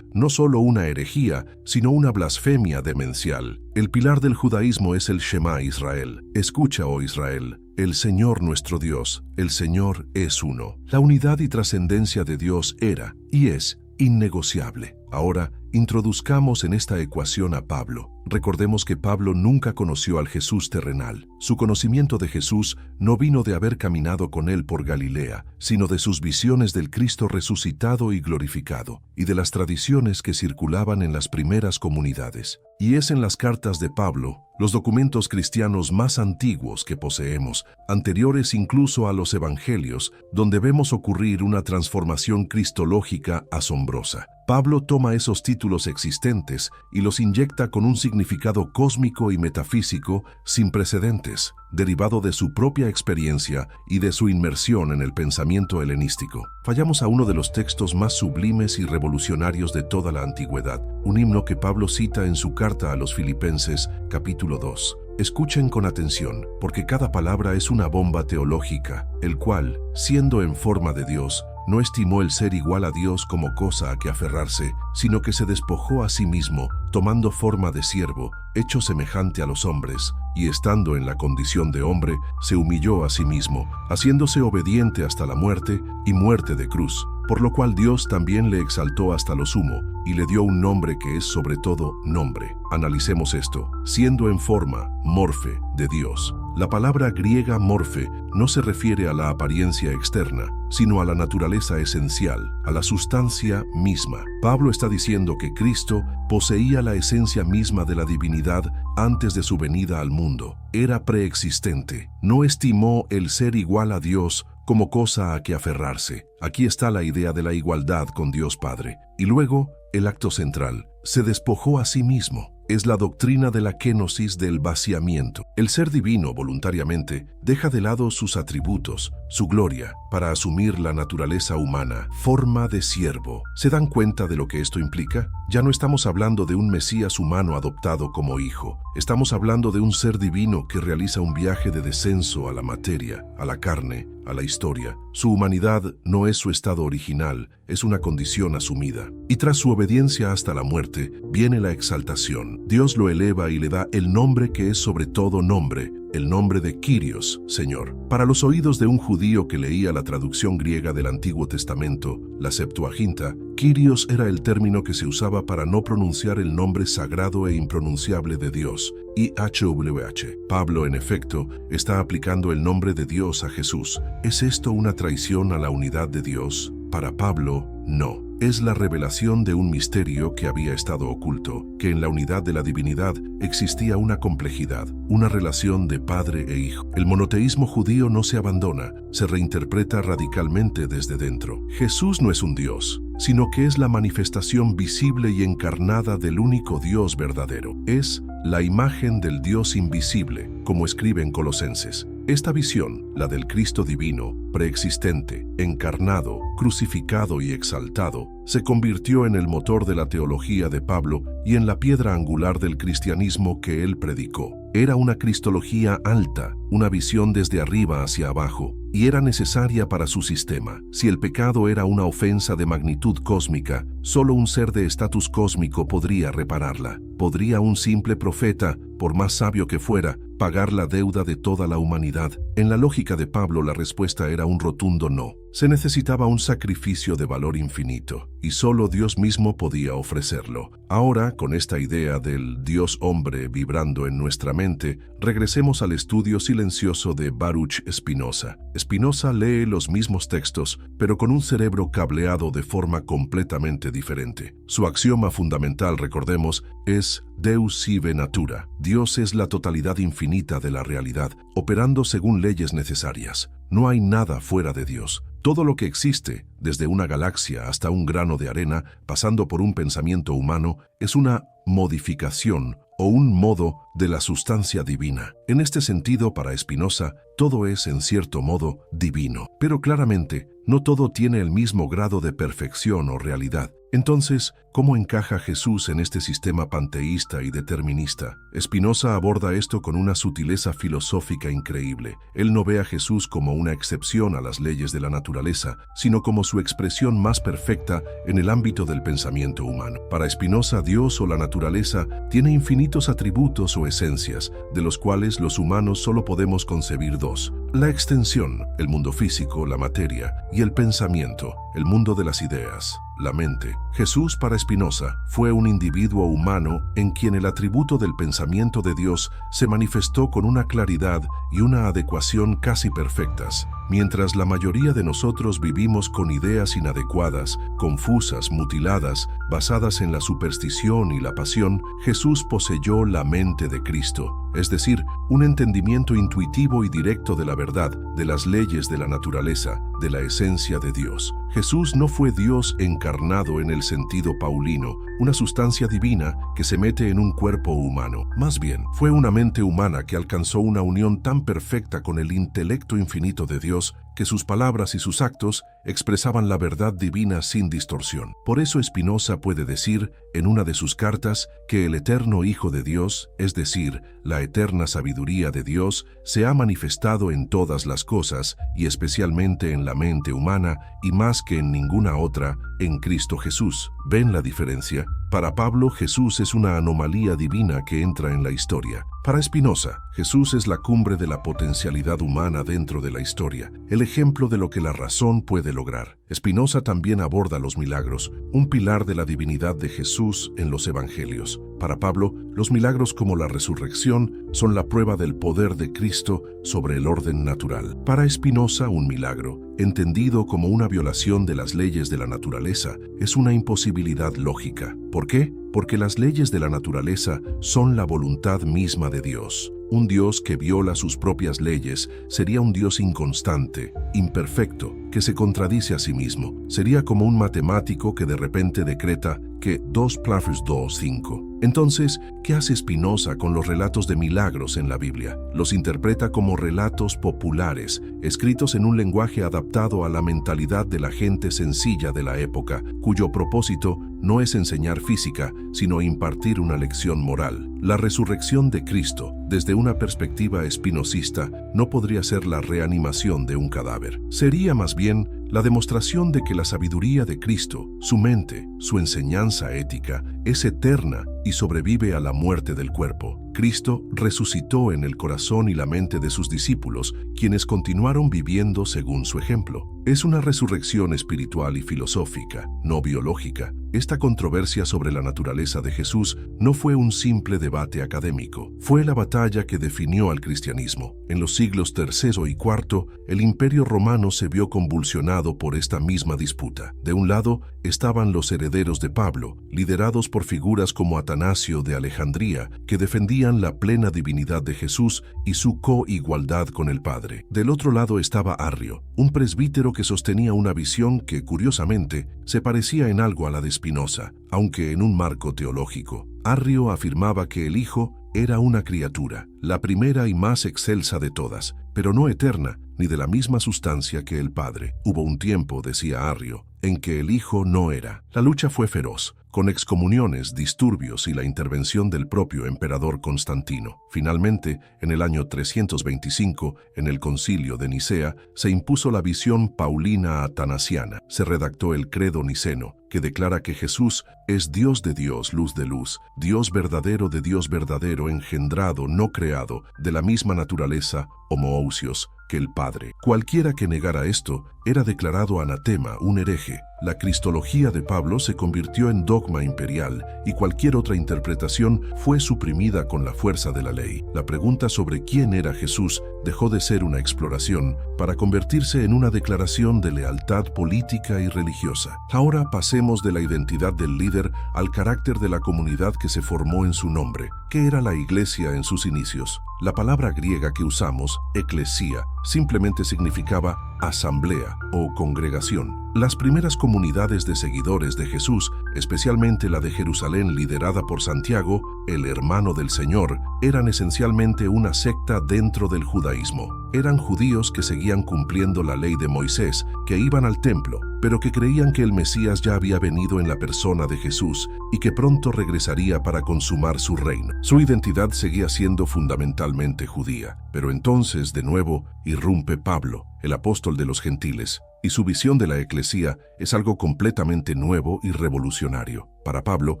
S1: no solo una herejía, sino una blasfemia demencial. El pilar del judaísmo es el Shema Israel. Escucha, oh Israel, el Señor nuestro Dios, el Señor es uno. La unidad y trascendencia de Dios era y es innegociable. Ahora, introduzcamos en esta ecuación a Pablo. Recordemos que Pablo nunca conoció al Jesús terrenal. Su conocimiento de Jesús no vino de haber caminado con él por Galilea, sino de sus visiones del Cristo resucitado y glorificado, y de las tradiciones que circulaban en las primeras comunidades. Y es en las cartas de Pablo, los documentos cristianos más antiguos que poseemos, anteriores incluso a los evangelios, donde vemos ocurrir una transformación cristológica asombrosa. Pablo toma esos títulos existentes y los inyecta con un significado cósmico y metafísico sin precedentes, derivado de su propia experiencia y de su inmersión en el pensamiento helenístico. Fallamos a uno de los textos más sublimes y revolucionarios de toda la antigüedad, un himno que Pablo cita en su carta a los Filipenses, capítulo 2. Escuchen con atención, porque cada palabra es una bomba teológica, el cual, siendo en forma de Dios, no estimó el ser igual a Dios como cosa a que aferrarse, sino que se despojó a sí mismo, tomando forma de siervo, hecho semejante a los hombres, y estando en la condición de hombre, se humilló a sí mismo, haciéndose obediente hasta la muerte y muerte de cruz, por lo cual Dios también le exaltó hasta lo sumo, y le dio un nombre que es sobre todo nombre. Analicemos esto, siendo en forma, morfe, de Dios. La palabra griega morfe no se refiere a la apariencia externa, sino a la naturaleza esencial, a la sustancia misma. Pablo está diciendo que Cristo poseía la esencia misma de la divinidad antes de su venida al mundo. Era preexistente. No estimó el ser igual a Dios como cosa a que aferrarse. Aquí está la idea de la igualdad con Dios Padre. Y luego, el acto central, se despojó a sí mismo. Es la doctrina de la kénosis del vaciamiento. El ser divino voluntariamente deja de lado sus atributos, su gloria, para asumir la naturaleza humana, forma de siervo. ¿Se dan cuenta de lo que esto implica? Ya no estamos hablando de un Mesías humano adoptado como hijo. Estamos hablando de un ser divino que realiza un viaje de descenso a la materia, a la carne, a la historia. Su humanidad no es su estado original, es una condición asumida. Y tras su obediencia hasta la muerte, viene la exaltación. Dios lo eleva y le da el nombre que es sobre todo nombre, el nombre de Kyrios, Señor. Para los oídos de un judío que leía la traducción griega del Antiguo Testamento, la Septuaginta, Kyrios era el término que se usaba para no pronunciar el nombre sagrado e impronunciable de Dios, YHWH. Pablo, en efecto, está aplicando el nombre de Dios a Jesús. ¿Es esto una traición a la unidad de Dios? Para Pablo, no. Es la revelación de un misterio que había estado oculto, que en la unidad de la divinidad existía una complejidad, una relación de padre e hijo. El monoteísmo judío no se abandona, se reinterpreta radicalmente desde dentro. Jesús no es un Dios, sino que es la manifestación visible y encarnada del único Dios verdadero. Es la imagen del Dios invisible, como escribe en Colosenses. Esta visión, la del Cristo divino, preexistente, encarnado, crucificado y exaltado, se convirtió en el motor de la teología de Pablo y en la piedra angular del cristianismo que él predicó. Era una cristología alta, una visión desde arriba hacia abajo, y era necesaria para su sistema. Si el pecado era una ofensa de magnitud cósmica, solo un ser de estatus cósmico podría repararla. ¿Podría un simple profeta, por más sabio que fuera, pagar la deuda de toda la humanidad? En la lógica de Pablo, la respuesta era un rotundo no. Se necesitaba un sacrificio de valor infinito, y solo Dios mismo podía ofrecerlo. Ahora, con esta idea del Dios hombre vibrando en nuestra mente, regresemos al estudio silencioso de Baruch Spinoza. Spinoza lee los mismos textos, pero con un cerebro cableado de forma completamente diferente. Su axioma fundamental, recordemos, es Deus sive natura. Dios es la totalidad infinita de la realidad, operando según leyes necesarias. No hay nada fuera de Dios. Todo lo que existe, desde una galaxia hasta un grano de arena, pasando por un pensamiento humano, es una modificación o un modo de la sustancia divina. En este sentido, para Spinoza, todo es, en cierto modo, divino. Pero claramente, no todo tiene el mismo grado de perfección o realidad. Entonces, ¿cómo encaja Jesús en este sistema panteísta y determinista? Spinoza aborda esto con una sutileza filosófica increíble. Él no ve a Jesús como una excepción a las leyes de la naturaleza, sino como su expresión más perfecta en el ámbito del pensamiento humano. Para Spinoza, Dios o la naturaleza tiene infinitos atributos o esencias, de los cuales los humanos solo podemos concebir dos: la extensión, el mundo físico, la materia, y el pensamiento, el mundo de las ideas, la mente. Jesús, para Spinoza, fue un individuo humano en quien el atributo del pensamiento de Dios se manifestó con una claridad y una adecuación casi perfectas. Mientras la mayoría de nosotros vivimos con ideas inadecuadas, confusas, mutiladas, basadas en la superstición y la pasión, Jesús poseyó la mente de Cristo, es decir, un entendimiento intuitivo y directo de la verdad, de las leyes de la naturaleza, de la esencia de Dios. Jesús no fue Dios encarnado en el sentido paulino, una sustancia divina que se mete en un cuerpo humano. Más bien, fue una mente humana que alcanzó una unión tan perfecta con el intelecto infinito de Dios que sus palabras y sus actos expresaban la verdad divina sin distorsión. Por eso Spinoza puede decir en una de sus cartas que el eterno Hijo de Dios, es decir, la eterna sabiduría de Dios, se ha manifestado en todas las cosas y especialmente en la mente humana y más que en ninguna otra, en Cristo Jesús. ¿Ven la diferencia? Para Pablo, Jesús es una anomalía divina que entra en la historia. Para Spinoza, Jesús es la cumbre de la potencialidad humana dentro de la historia, el ejemplo de lo que la razón puede lograr. Spinoza también aborda los milagros, un pilar de la divinidad de Jesús en los evangelios. Para Pablo, los milagros como la resurrección son la prueba del poder de Cristo sobre el orden natural. Para Spinoza, un milagro, entendido como una violación de las leyes de la naturaleza, es una imposibilidad lógica. ¿Por qué? Porque las leyes de la naturaleza son la voluntad misma de Dios. Un Dios que viola sus propias leyes sería un Dios inconstante, imperfecto, que se contradice a sí mismo. Sería como un matemático que de repente decreta que 2 + 2 = 5. Entonces, ¿qué hace Spinoza con los relatos de milagros en la Biblia? Los interpreta como relatos populares, escritos en un lenguaje adaptado a la mentalidad de la gente sencilla de la época, cuyo propósito no es enseñar física, sino impartir una lección moral. La resurrección de Cristo, desde una perspectiva espinosista, no podría ser la reanimación de un cadáver. Sería más bien la demostración de que la sabiduría de Cristo, su mente, su enseñanza ética, es eterna y sobrevive a la muerte del cuerpo. Cristo resucitó en el corazón y la mente de sus discípulos, quienes continuaron viviendo según su ejemplo. Es una resurrección espiritual y filosófica, no biológica. Esta controversia sobre la naturaleza de Jesús no fue un simple debate académico. Fue la batalla que definió al cristianismo. En los siglos III y IV, el Imperio Romano se vio convulsionado por esta misma disputa. De un lado estaban los herederos de Pablo, liderados por figuras como Atanasio de Alejandría, que defendían la plena divinidad de Jesús y su coigualdad con el Padre. Del otro lado estaba Arrio, un presbítero que sostenía una visión que, curiosamente, se parecía en algo a la de Spinoza, aunque en un marco teológico. Arrio afirmaba que el Hijo era una criatura, la primera y más excelsa de todas, pero no eterna, ni de la misma sustancia que el Padre. Hubo un tiempo, decía Arrio, en que el Hijo no era. La lucha fue feroz, con excomuniones, disturbios y la intervención del propio emperador Constantino. Finalmente, en el año 325, en el Concilio de Nicea, se impuso la visión paulina atanasiana. Se redactó el Credo Niceno, que declara que Jesús es Dios de Dios, luz de luz, Dios verdadero de Dios verdadero, engendrado, no creado, de la misma naturaleza, homoousios, que el Padre. Cualquiera que negara esto era declarado anatema, un hereje. La cristología de Pablo se convirtió en dogma imperial y cualquier otra interpretación fue suprimida con la fuerza de la ley. La pregunta sobre quién era Jesús dejó de ser una exploración para convertirse en una declaración de lealtad política y religiosa. Ahora pasemos de la identidad del líder al carácter de la comunidad que se formó en su nombre. ¿Qué era la iglesia en sus inicios? La palabra griega que usamos, eclesia, simplemente significaba asamblea o congregación. Las primeras comunidades de seguidores de Jesús, especialmente la de Jerusalén liderada por Santiago, el hermano del Señor, eran esencialmente una secta dentro del judaísmo. Eran judíos que seguían cumpliendo la ley de Moisés, que iban al templo, pero que creían que el Mesías ya había venido en la persona de Jesús y que pronto regresaría para consumar su reino. Su identidad seguía siendo fundamentalmente judía, pero entonces, de nuevo, irrumpe Pablo, el apóstol de los gentiles, y su visión de la Iglesia es algo completamente nuevo y revolucionario. Para Pablo,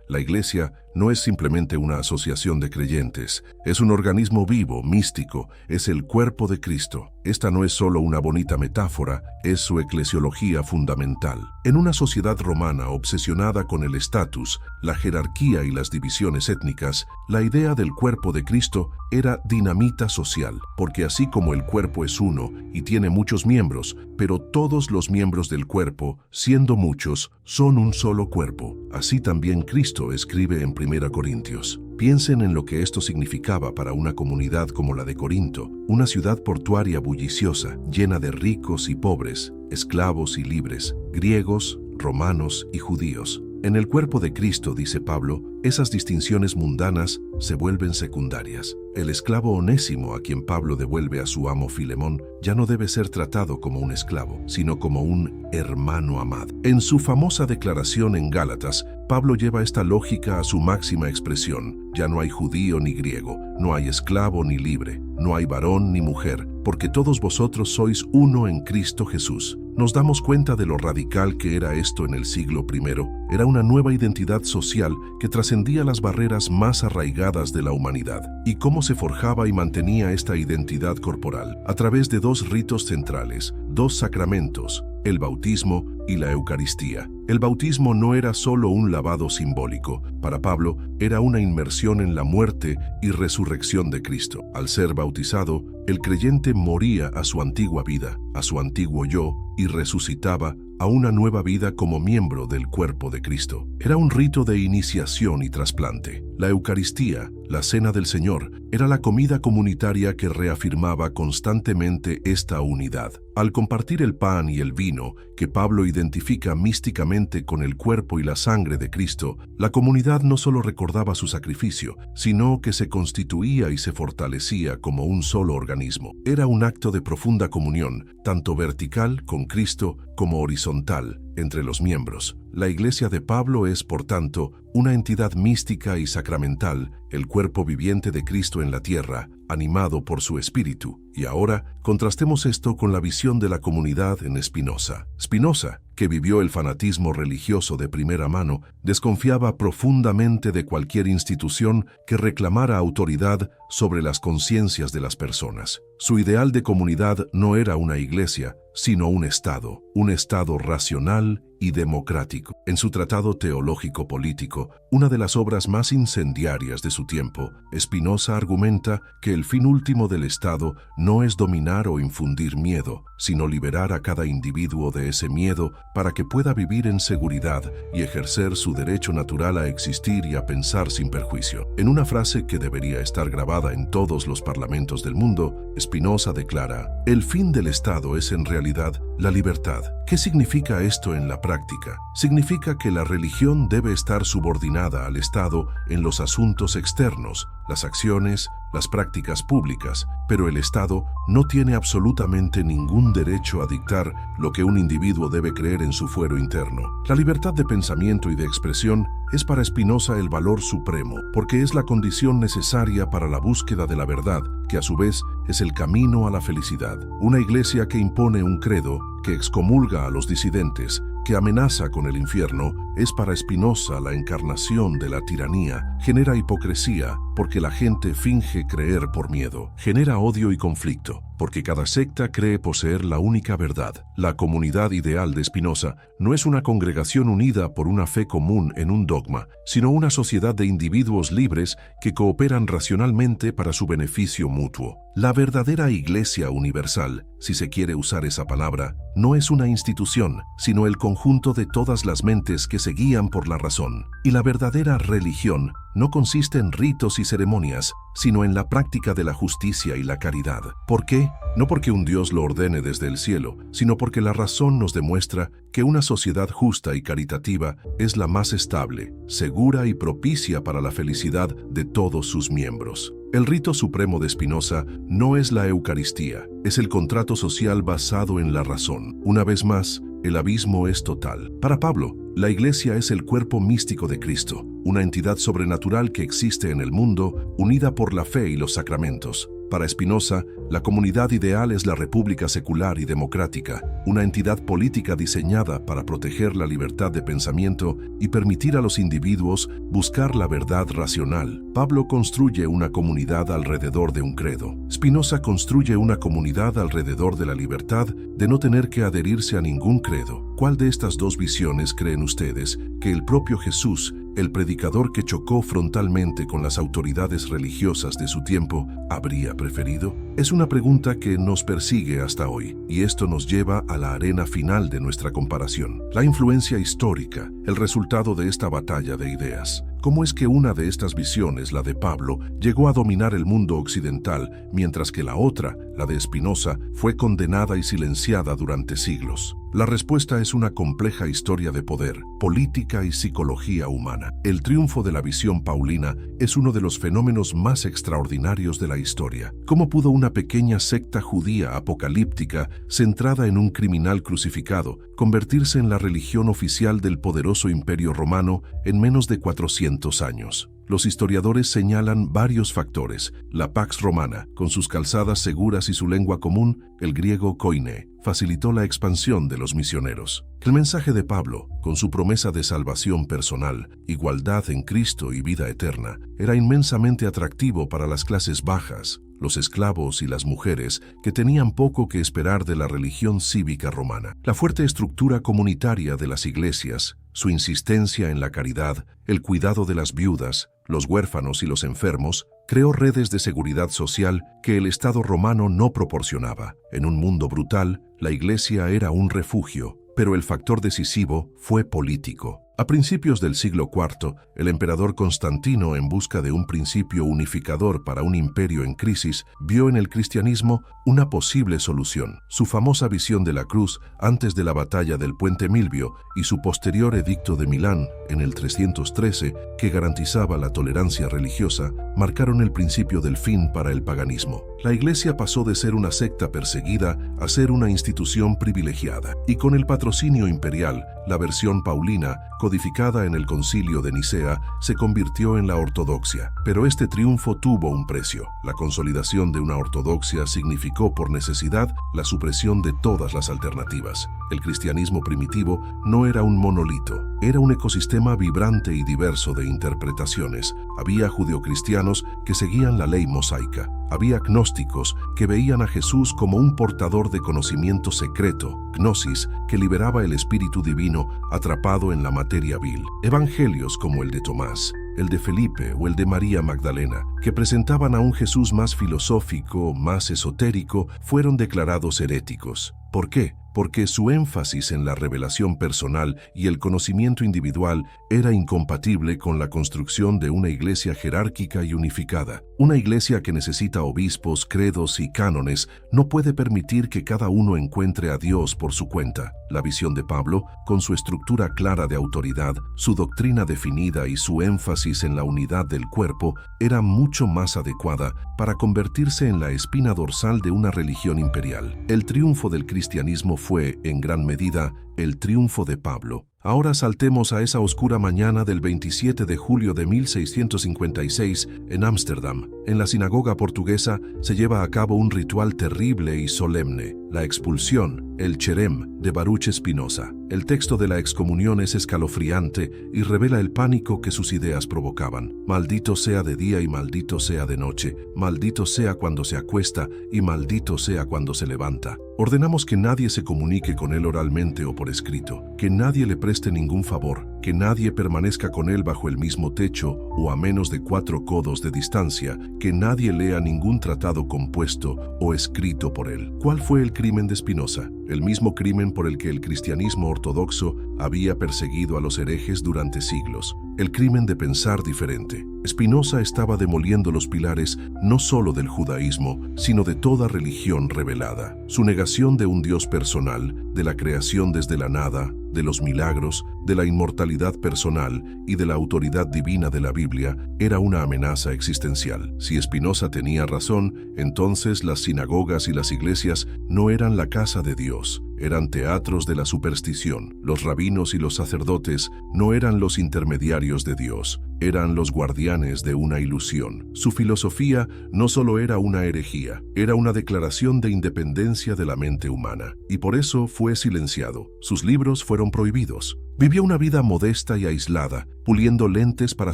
S1: la Iglesia no es simplemente una asociación de creyentes, es un organismo vivo, místico, es el cuerpo de Cristo. Esta no es solo una bonita metáfora, es su eclesiología fundamental. En una sociedad romana obsesionada con el estatus, la jerarquía y las divisiones étnicas, la idea del cuerpo de Cristo era dinamita social, porque así como el cuerpo es uno y tiene muchos miembros, pero todos los miembros del cuerpo, siendo muchos, son un solo cuerpo. Así también Cristo escribe en 1 Corintios. Piensen en lo que esto significaba para una comunidad como la de Corinto, una ciudad portuaria bulliciosa, llena de ricos y pobres, esclavos y libres, griegos, romanos y judíos. En el cuerpo de Cristo, dice Pablo, esas distinciones mundanas se vuelven secundarias. El esclavo Onésimo, a quien Pablo devuelve a su amo Filemón, ya no debe ser tratado como un esclavo, sino como un hermano amado. En su famosa declaración en Gálatas, Pablo lleva esta lógica a su máxima expresión. Ya no hay judío ni griego, no hay esclavo ni libre, no hay varón ni mujer, porque todos vosotros sois uno en Cristo Jesús. Nos damos cuenta de lo radical que era esto en el siglo I. Era una nueva identidad social que trascendía las barreras más arraigadas de la humanidad. ¿Y cómo se forjaba y mantenía esta identidad corporal? A través de dos ritos centrales, dos sacramentos, el bautismo y la Eucaristía. El bautismo no era solo un lavado simbólico. Para Pablo, era una inmersión en la muerte y resurrección de Cristo. Al ser bautizado, el creyente moría a su antigua vida, a su antiguo yo, y resucitaba a una nueva vida como miembro del cuerpo de Cristo. Era un rito de iniciación y trasplante. La Eucaristía, la Cena del Señor, era la comida comunitaria que reafirmaba constantemente esta unidad. Al compartir el pan y el vino, que Pablo identifica místicamente con el cuerpo y la sangre de Cristo, la comunidad no solo recordaba su sacrificio, sino que se constituía y se fortalecía como un solo organismo. Era un acto de profunda comunión, tanto vertical con Cristo como horizontal entre los miembros. La Iglesia de Pablo es, por tanto, una entidad mística y sacramental, el cuerpo viviente de Cristo en la tierra, animado por su Espíritu. Y ahora, contrastemos esto con la visión de la comunidad en Spinoza. Spinoza, que vivió el fanatismo religioso de primera mano, desconfiaba profundamente de cualquier institución que reclamara autoridad sobre las conciencias de las personas. Su ideal de comunidad no era una iglesia, sino un Estado racional y democrático. En su tratado teológico-político, una de las obras más incendiarias de su tiempo, Spinoza argumenta que el fin último del Estado no es dominar o infundir miedo, sino liberar a cada individuo de ese miedo para que pueda vivir en seguridad y ejercer su derecho natural a existir y a pensar sin perjuicio. En una frase que debería estar grabada en todos los parlamentos del mundo, Spinoza declara: el fin del Estado es en realidad la libertad. ¿Qué significa esto en la práctica? Significa que la religión debe estar subordinada al Estado en los asuntos externos, las acciones, las prácticas públicas, pero el Estado no tiene absolutamente ningún derecho a dictar lo que un individuo debe creer en su fuero interno. La libertad de pensamiento y de expresión es para Spinoza el valor supremo, porque es la condición necesaria para la búsqueda de la verdad, que a su vez es el camino a la felicidad. Una iglesia que impone un credo, que excomulga a los disidentes, que amenaza con el infierno, es para Spinoza la encarnación de la tiranía. Genera hipocresía porque la gente finge creer por miedo. Genera odio y conflicto porque cada secta cree poseer la única verdad. La comunidad ideal de Spinoza no es una congregación unida por una fe común en un dogma, sino una sociedad de individuos libres que cooperan racionalmente para su beneficio mutuo. La verdadera Iglesia universal, si se quiere usar esa palabra, no es una institución, sino el conjunto de todas las mentes que se guían por la razón. Y la verdadera religión no consiste en ritos y ceremonias, sino en la práctica de la justicia y la caridad. ¿Por qué? No porque un Dios lo ordene desde el cielo, sino porque la razón nos demuestra que una sociedad justa y caritativa es la más estable, segura y propicia para la felicidad de todos sus miembros. El rito supremo de Spinoza no es la Eucaristía, es el contrato social basado en la razón. Una vez más, el abismo es total. Para Pablo, la Iglesia es el cuerpo místico de Cristo, una entidad sobrenatural que existe en el mundo, unida por la fe y los sacramentos. Para Spinoza, la comunidad ideal es la república secular y democrática, una entidad política diseñada para proteger la libertad de pensamiento y permitir a los individuos buscar la verdad racional. Pablo construye una comunidad alrededor de un credo. Spinoza construye una comunidad alrededor de la libertad de no tener que adherirse a ningún credo. ¿Cuál de estas dos visiones creen ustedes que el propio Jesús, el predicador que chocó frontalmente con las autoridades religiosas de su tiempo, habría preferido? Es una pregunta que nos persigue hasta hoy, y esto nos lleva a la arena final de nuestra comparación. La influencia histórica, el resultado de esta batalla de ideas. ¿Cómo es que una de estas visiones, la de Pablo, llegó a dominar el mundo occidental, mientras que la otra, la de Spinoza, fue condenada y silenciada durante siglos? La respuesta es una compleja historia de poder, política y psicología humana. El triunfo de la visión paulina es uno de los fenómenos más extraordinarios de la historia. ¿Cómo pudo una pequeña secta judía apocalíptica, centrada en un criminal crucificado, convertirse en la religión oficial del poderoso Imperio Romano en menos de 400 años? Los historiadores señalan varios factores. La Pax Romana, con sus calzadas seguras y su lengua común, el griego koine, facilitó la expansión de los misioneros. El mensaje de Pablo, con su promesa de salvación personal, igualdad en Cristo y vida eterna, era inmensamente atractivo para las clases bajas, los esclavos y las mujeres que tenían poco que esperar de la religión cívica romana. La fuerte estructura comunitaria de las iglesias, su insistencia en la caridad, el cuidado de las viudas, los huérfanos y los enfermos, creó redes de seguridad social que el Estado romano no proporcionaba. En un mundo brutal, la Iglesia era un refugio, pero el factor decisivo fue político. A principios del siglo IV, el emperador Constantino, en busca de un principio unificador para un imperio en crisis, vio en el cristianismo una posible solución. Su famosa visión de la cruz antes de la batalla del Puente Milvio y su posterior edicto de Milán en el 313, que garantizaba la tolerancia religiosa, marcaron el principio del fin para el paganismo. La Iglesia pasó de ser una secta perseguida a ser una institución privilegiada, y con el patrocinio imperial, la versión paulina, codificada en el Concilio de Nicea, se convirtió en la ortodoxia. Pero este triunfo tuvo un precio. La consolidación de una ortodoxia significó por necesidad la supresión de todas las alternativas. El cristianismo primitivo no era un monolito, era un ecosistema vibrante y diverso de interpretaciones. Había judeocristianos que seguían la ley mosaica. Había gnósticos que veían a Jesús como un portador de conocimiento secreto, gnosis, que liberaba el espíritu divino atrapado en la materia vil. Evangelios como el de Tomás, el de Felipe o el de María Magdalena, que presentaban a un Jesús más filosófico, más esotérico, fueron declarados heréticos. ¿Por qué? Porque su énfasis en la revelación personal y el conocimiento individual era incompatible con la construcción de una iglesia jerárquica y unificada. Una iglesia que necesita obispos, credos y cánones no puede permitir que cada uno encuentre a Dios por su cuenta. La visión de Pablo, con su estructura clara de autoridad, su doctrina definida y su énfasis en la unidad del cuerpo, era mucho más adecuada para convertirse en la espina dorsal de una religión imperial. El triunfo del cristianismo fue, en gran medida, el triunfo de Pablo. Ahora saltemos a esa oscura mañana del 27 de julio de 1656 en Ámsterdam. En la sinagoga portuguesa se lleva a cabo un ritual terrible y solemne, la expulsión, el cherem, de Baruch Spinoza. El texto de la excomunión es escalofriante y revela el pánico que sus ideas provocaban. Maldito sea de día y maldito sea de noche, maldito sea cuando se acuesta y maldito sea cuando se levanta. Ordenamos que nadie se comunique con él oralmente o por escrito, que nadie le preste ningún favor, que nadie permanezca con él bajo el mismo techo o a menos de 4 codos de distancia, que nadie lea ningún tratado compuesto o escrito por él. ¿Cuál fue el crimen de Spinoza? El mismo crimen por el que el cristianismo ortodoxo había perseguido a los herejes durante siglos. El crimen de pensar diferente. Spinoza estaba demoliendo los pilares no solo del judaísmo, sino de toda religión revelada. Su negación de un Dios personal, de la creación desde la nada, de los milagros, de la inmortalidad personal y de la autoridad divina de la Biblia, era una amenaza existencial. Si Spinoza tenía razón, entonces las sinagogas y las iglesias no eran la casa de Dios, eran teatros de la superstición. Los rabinos y los sacerdotes no eran los intermediarios de Dios, eran los guardianes de una ilusión. Su filosofía no solo era una herejía, era una declaración de independencia de la mente humana, y por eso fue silenciado. Sus libros fueron prohibidos. Vivió una vida modesta y aislada, puliendo lentes para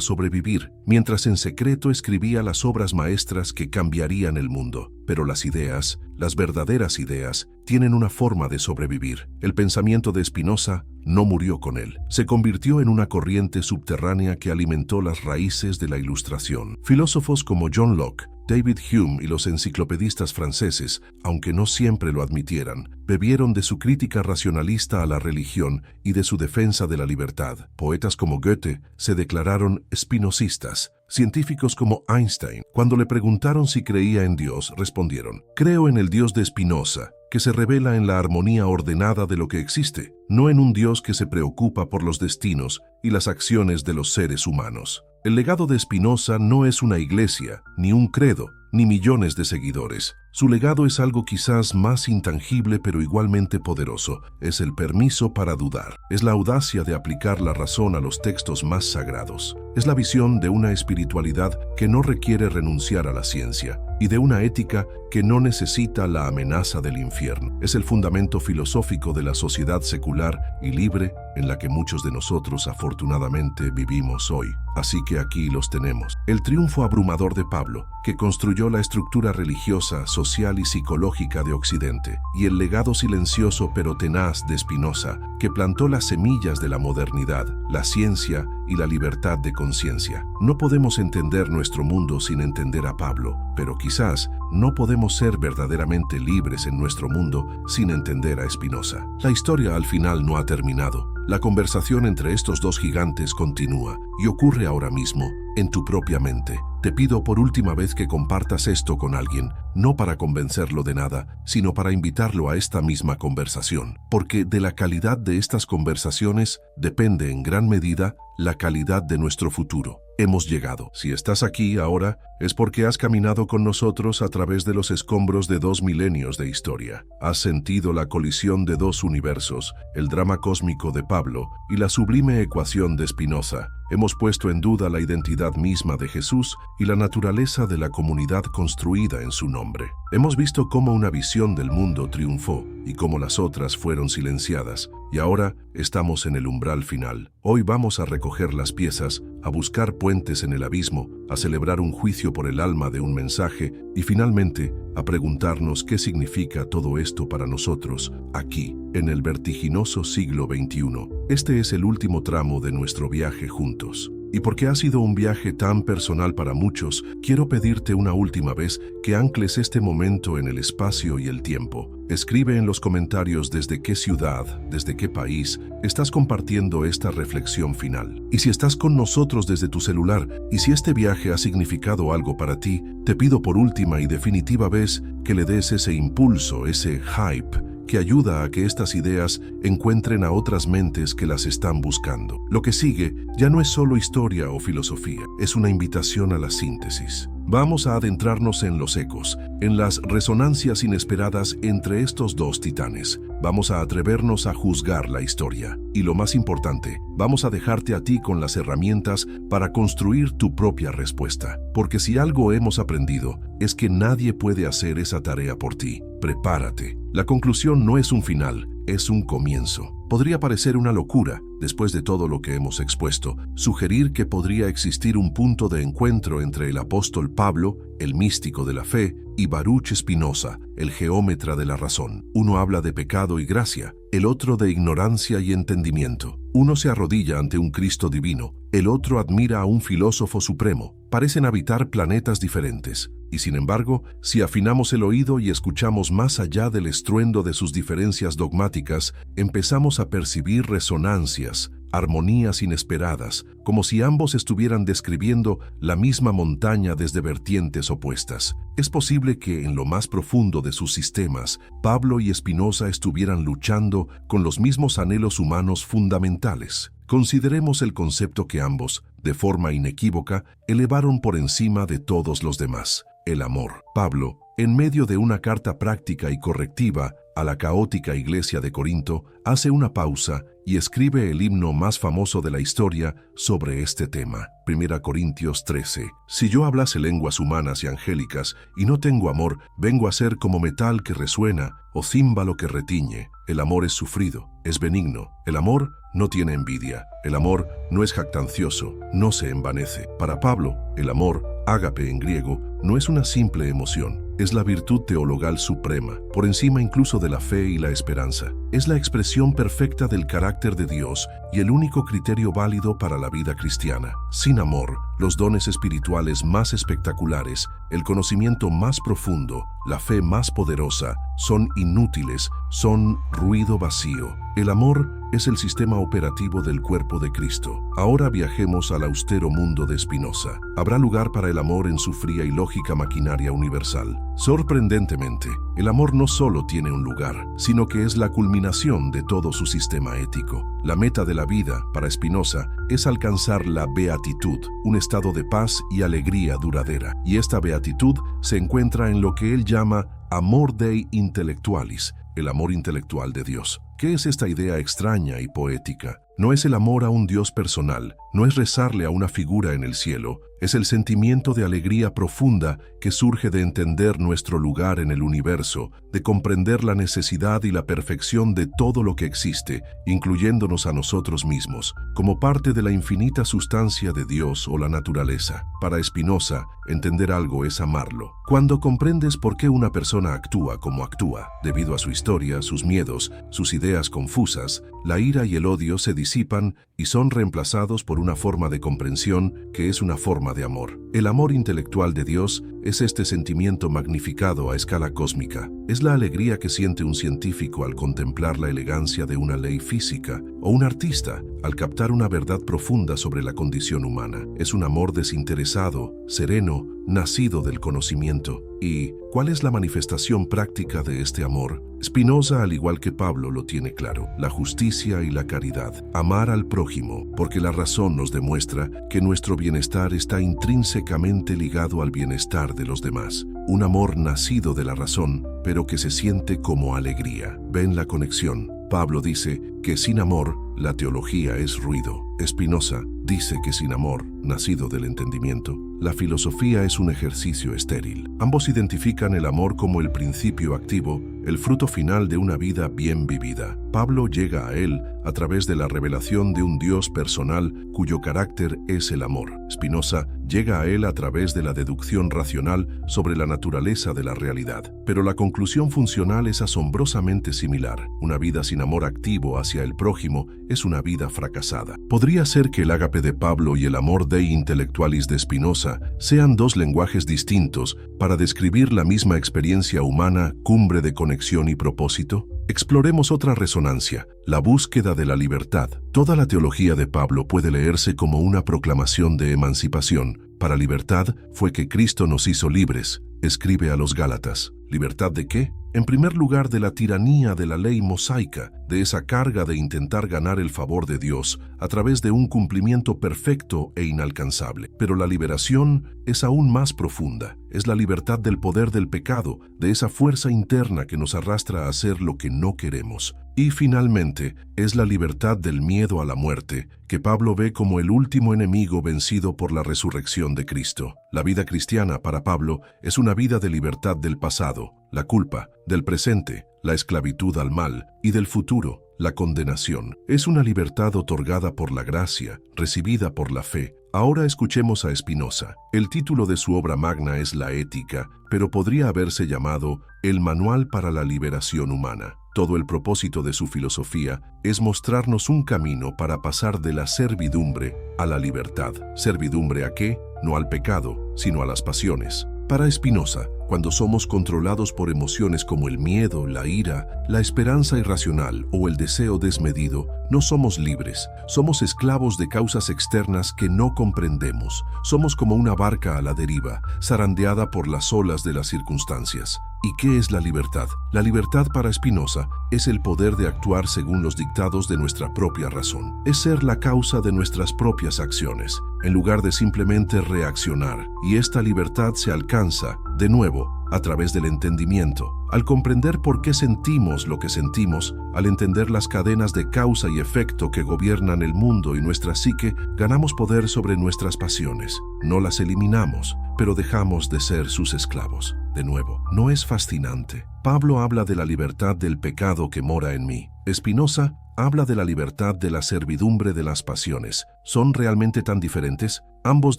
S1: sobrevivir, mientras en secreto escribía las obras maestras que cambiarían el mundo. Pero las ideas, las verdaderas ideas, tienen una forma de sobrevivir. El pensamiento de Spinoza no murió con él. Se convirtió en una corriente subterránea que alimentó las raíces de la Ilustración. Filósofos como John Locke, David Hume y los enciclopedistas franceses, aunque no siempre lo admitieran, bebieron de su crítica racionalista a la religión y de su defensa de la libertad. Poetas como Goethe se declararon spinozistas. Científicos como Einstein, cuando le preguntaron si creía en Dios, respondieron: creo en el Dios de Spinoza, que se revela en la armonía ordenada de lo que existe, no en un Dios que se preocupa por los destinos y las acciones de los seres humanos. El legado de Spinoza no es una iglesia, ni un credo, ni millones de seguidores. Su legado es algo quizás más intangible pero igualmente poderoso. Es el permiso para dudar. Es la audacia de aplicar la razón a los textos más sagrados. Es la visión de una espiritualidad que no requiere renunciar a la ciencia y de una ética que no necesita la amenaza del infierno. Es el fundamento filosófico de la sociedad secular y libre en la que muchos de nosotros afortunadamente vivimos hoy. Así que aquí los tenemos. El triunfo abrumador de Pablo, que construyó la estructura religiosa, social y psicológica de Occidente, y el legado silencioso pero tenaz de Spinoza, que plantó las semillas de la modernidad, la ciencia y la libertad de conciencia. No podemos entender nuestro mundo sin entender a Pablo, pero quizás no podemos ser verdaderamente libres en nuestro mundo sin entender a Spinoza. La historia al final no ha terminado. La conversación entre estos dos gigantes continúa y ocurre ahora mismo, en tu propia mente. Te pido por última vez que compartas esto con alguien, no para convencerlo de nada, sino para invitarlo a esta misma conversación, porque de la calidad de estas conversaciones depende en gran medida la calidad de nuestro futuro. Hemos llegado. Si estás aquí ahora, es porque has caminado con nosotros a través de los escombros de 2 milenios de historia. Has sentido la colisión de 2 universos, el drama cósmico de Pablo y la sublime ecuación de Spinoza. Hemos puesto en duda la identidad misma de Jesús y la naturaleza de la comunidad construida en su nombre. Hemos visto cómo una visión del mundo triunfó y cómo las otras fueron silenciadas, y ahora estamos en el umbral final. Hoy vamos a recoger las piezas, a buscar puentes en el abismo, a celebrar un juicio por el alma de un mensaje y finalmente a preguntarnos qué significa todo esto para nosotros aquí, en el vertiginoso siglo XXI. Este es el último tramo de nuestro viaje juntos. Y porque ha sido un viaje tan personal para muchos, quiero pedirte una última vez que ancles este momento en el espacio y el tiempo. Escribe en los comentarios desde qué ciudad, desde qué país, estás compartiendo esta reflexión final. Y si estás con nosotros desde tu celular, y si este viaje ha significado algo para ti, te pido por última y definitiva vez que le des ese impulso, ese hype, que ayuda a que estas ideas encuentren a otras mentes que las están buscando. Lo que sigue ya no es solo historia o filosofía, es una invitación a la síntesis. Vamos a adentrarnos en los ecos, en las resonancias inesperadas entre estos dos titanes. Vamos a atrevernos a juzgar la historia. Y lo más importante, vamos a dejarte a ti con las herramientas para construir tu propia respuesta. Porque si algo hemos aprendido, es que nadie puede hacer esa tarea por ti. Prepárate. La conclusión no es un final, es un comienzo. Podría parecer una locura, después de todo lo que hemos expuesto, sugerir que podría existir un punto de encuentro entre el apóstol Pablo, el místico de la fe, y Baruch Spinoza, el geómetra de la razón. Uno habla de pecado y gracia, el otro de ignorancia y entendimiento. Uno se arrodilla ante un Cristo divino, el otro admira a un filósofo supremo. Parecen habitar planetas diferentes. Y sin embargo, si afinamos el oído y escuchamos más allá del estruendo de sus diferencias dogmáticas, empezamos a percibir resonancias, armonías inesperadas, como si ambos estuvieran describiendo la misma montaña desde vertientes opuestas. Es posible que en lo más profundo de sus sistemas, Pablo y Spinoza estuvieran luchando con los mismos anhelos humanos fundamentales. Consideremos el concepto que ambos, de forma inequívoca, elevaron por encima de todos los demás: el amor. Pablo, en medio de una carta práctica y correctiva a la caótica iglesia de Corinto, hace una pausa y escribe el himno más famoso de la historia sobre este tema. 1 Corintios 13. Si yo hablase lenguas humanas y angélicas y no tengo amor, vengo a ser como metal que resuena o címbalo que retiñe. El amor es sufrido, es benigno. El amor no tiene envidia. El amor no es jactancioso, no se envanece. Para Pablo, el amor, ágape en griego, no es una simple emoción. Es la virtud teologal suprema, por encima incluso de la fe y la esperanza. Es la expresión perfecta del carácter de Dios y el único criterio válido para la vida cristiana. Sin amor, los dones espirituales más espectaculares, el conocimiento más profundo, la fe más poderosa, son inútiles, son ruido vacío. El amor es el sistema operativo del cuerpo de Cristo. Ahora viajemos al austero mundo de Spinoza. Habrá lugar para el amor en su fría y lógica maquinaria universal. Sorprendentemente, el amor no solo tiene un lugar, sino que es la culminación de todo su sistema ético. La meta de la vida, para Spinoza, es alcanzar la beatitud, un estado de paz y alegría duradera. Y esta beatitud se encuentra en lo que él llama amor Dei intellectualis, el amor intelectual de Dios. ¿Qué es esta idea extraña y poética? No es el amor a un Dios personal, no es rezarle a una figura en el cielo, es el sentimiento de alegría profunda que surge de entender nuestro lugar en el universo, de comprender la necesidad y la perfección de todo lo que existe, incluyéndonos a nosotros mismos, como parte de la infinita sustancia de Dios o la naturaleza. Para Spinoza, entender algo es amarlo. Cuando comprendes por qué una persona actúa como actúa, debido a su historia, sus miedos, sus ideas confusas, la ira y el odio se disipan y son reemplazados por una forma de comprensión que es una forma de amor. El amor intelectual de Dios es este sentimiento magnificado a escala cósmica. Es la alegría que siente un científico al contemplar la elegancia de una ley física, o un artista al captar una verdad profunda sobre la condición humana. Es un amor desinteresado, sereno, nacido del conocimiento. ¿Y cuál es la manifestación práctica de este amor? Spinoza, al igual que Pablo, lo tiene claro: la justicia y la caridad. Amar al prójimo, porque la razón nos demuestra que nuestro bienestar está intrínsecamente ligado al bienestar de los demás. Un amor nacido de la razón, pero que se siente como alegría. ¿Ven la conexión? Pablo dice que sin amor, la teología es ruido. Spinoza dice que sin amor, nacido del entendimiento, la filosofía es un ejercicio estéril. Ambos identifican el amor como el principio activo, el fruto final de una vida bien vivida. Pablo llega a él a través de la revelación de un Dios personal cuyo carácter es el amor. Spinoza llega a él a través de la deducción racional sobre la naturaleza de la realidad. Pero la conclusión funcional es asombrosamente similar. Una vida sin amor activo hacia el prójimo es una vida fracasada. Podría ser que el ágape de Pablo y el amor Dei intellectualis de Spinoza sean dos lenguajes distintos para describir la misma experiencia humana, cumbre de conexión y propósito. Exploremos otra resonancia, la búsqueda de la libertad. Toda la teología de Pablo puede leerse como una proclamación de emancipación. Para libertad fue que Cristo nos hizo libres, escribe a los Gálatas. ¿Libertad de qué? En primer lugar, de la tiranía de la ley mosaica, de esa carga de intentar ganar el favor de Dios a través de un cumplimiento perfecto e inalcanzable. Pero la liberación es aún más profunda. Es la libertad del poder del pecado, de esa fuerza interna que nos arrastra a hacer lo que no queremos. Y finalmente, es la libertad del miedo a la muerte, que Pablo ve como el último enemigo vencido por la resurrección de Cristo. La vida cristiana, para Pablo, es una vida de libertad del pasado, la culpa, del presente, la esclavitud al mal, y del futuro, la condenación. Es una libertad otorgada por la gracia, recibida por la fe, Ahora escuchemos a Spinoza. El título de su obra magna es La Ética, pero podría haberse llamado El Manual para la Liberación Humana. Todo el propósito de su filosofía es mostrarnos un camino para pasar de la servidumbre a la libertad. ¿Servidumbre a qué? No al pecado, sino a las pasiones. Para Spinoza, cuando somos controlados por emociones como el miedo, la ira, la esperanza irracional o el deseo desmedido, no somos libres. Somos esclavos de causas externas que no comprendemos. Somos como una barca a la deriva, zarandeada por las olas de las circunstancias. ¿Y qué es la libertad? La libertad para Spinoza es el poder de actuar según los dictados de nuestra propia razón. Es ser la causa de nuestras propias acciones, en lugar de simplemente reaccionar. Y esta libertad se alcanza, de nuevo, a través del entendimiento. Al comprender por qué sentimos lo que sentimos, al entender las cadenas de causa y efecto que gobiernan el mundo y nuestra psique, ganamos poder sobre nuestras pasiones. No las eliminamos, pero dejamos de ser sus esclavos. De nuevo, ¿no es fascinante? Pablo habla de la libertad del pecado que mora en mí. Spinoza habla de la libertad de la servidumbre de las pasiones. ¿Son realmente tan diferentes? Ambos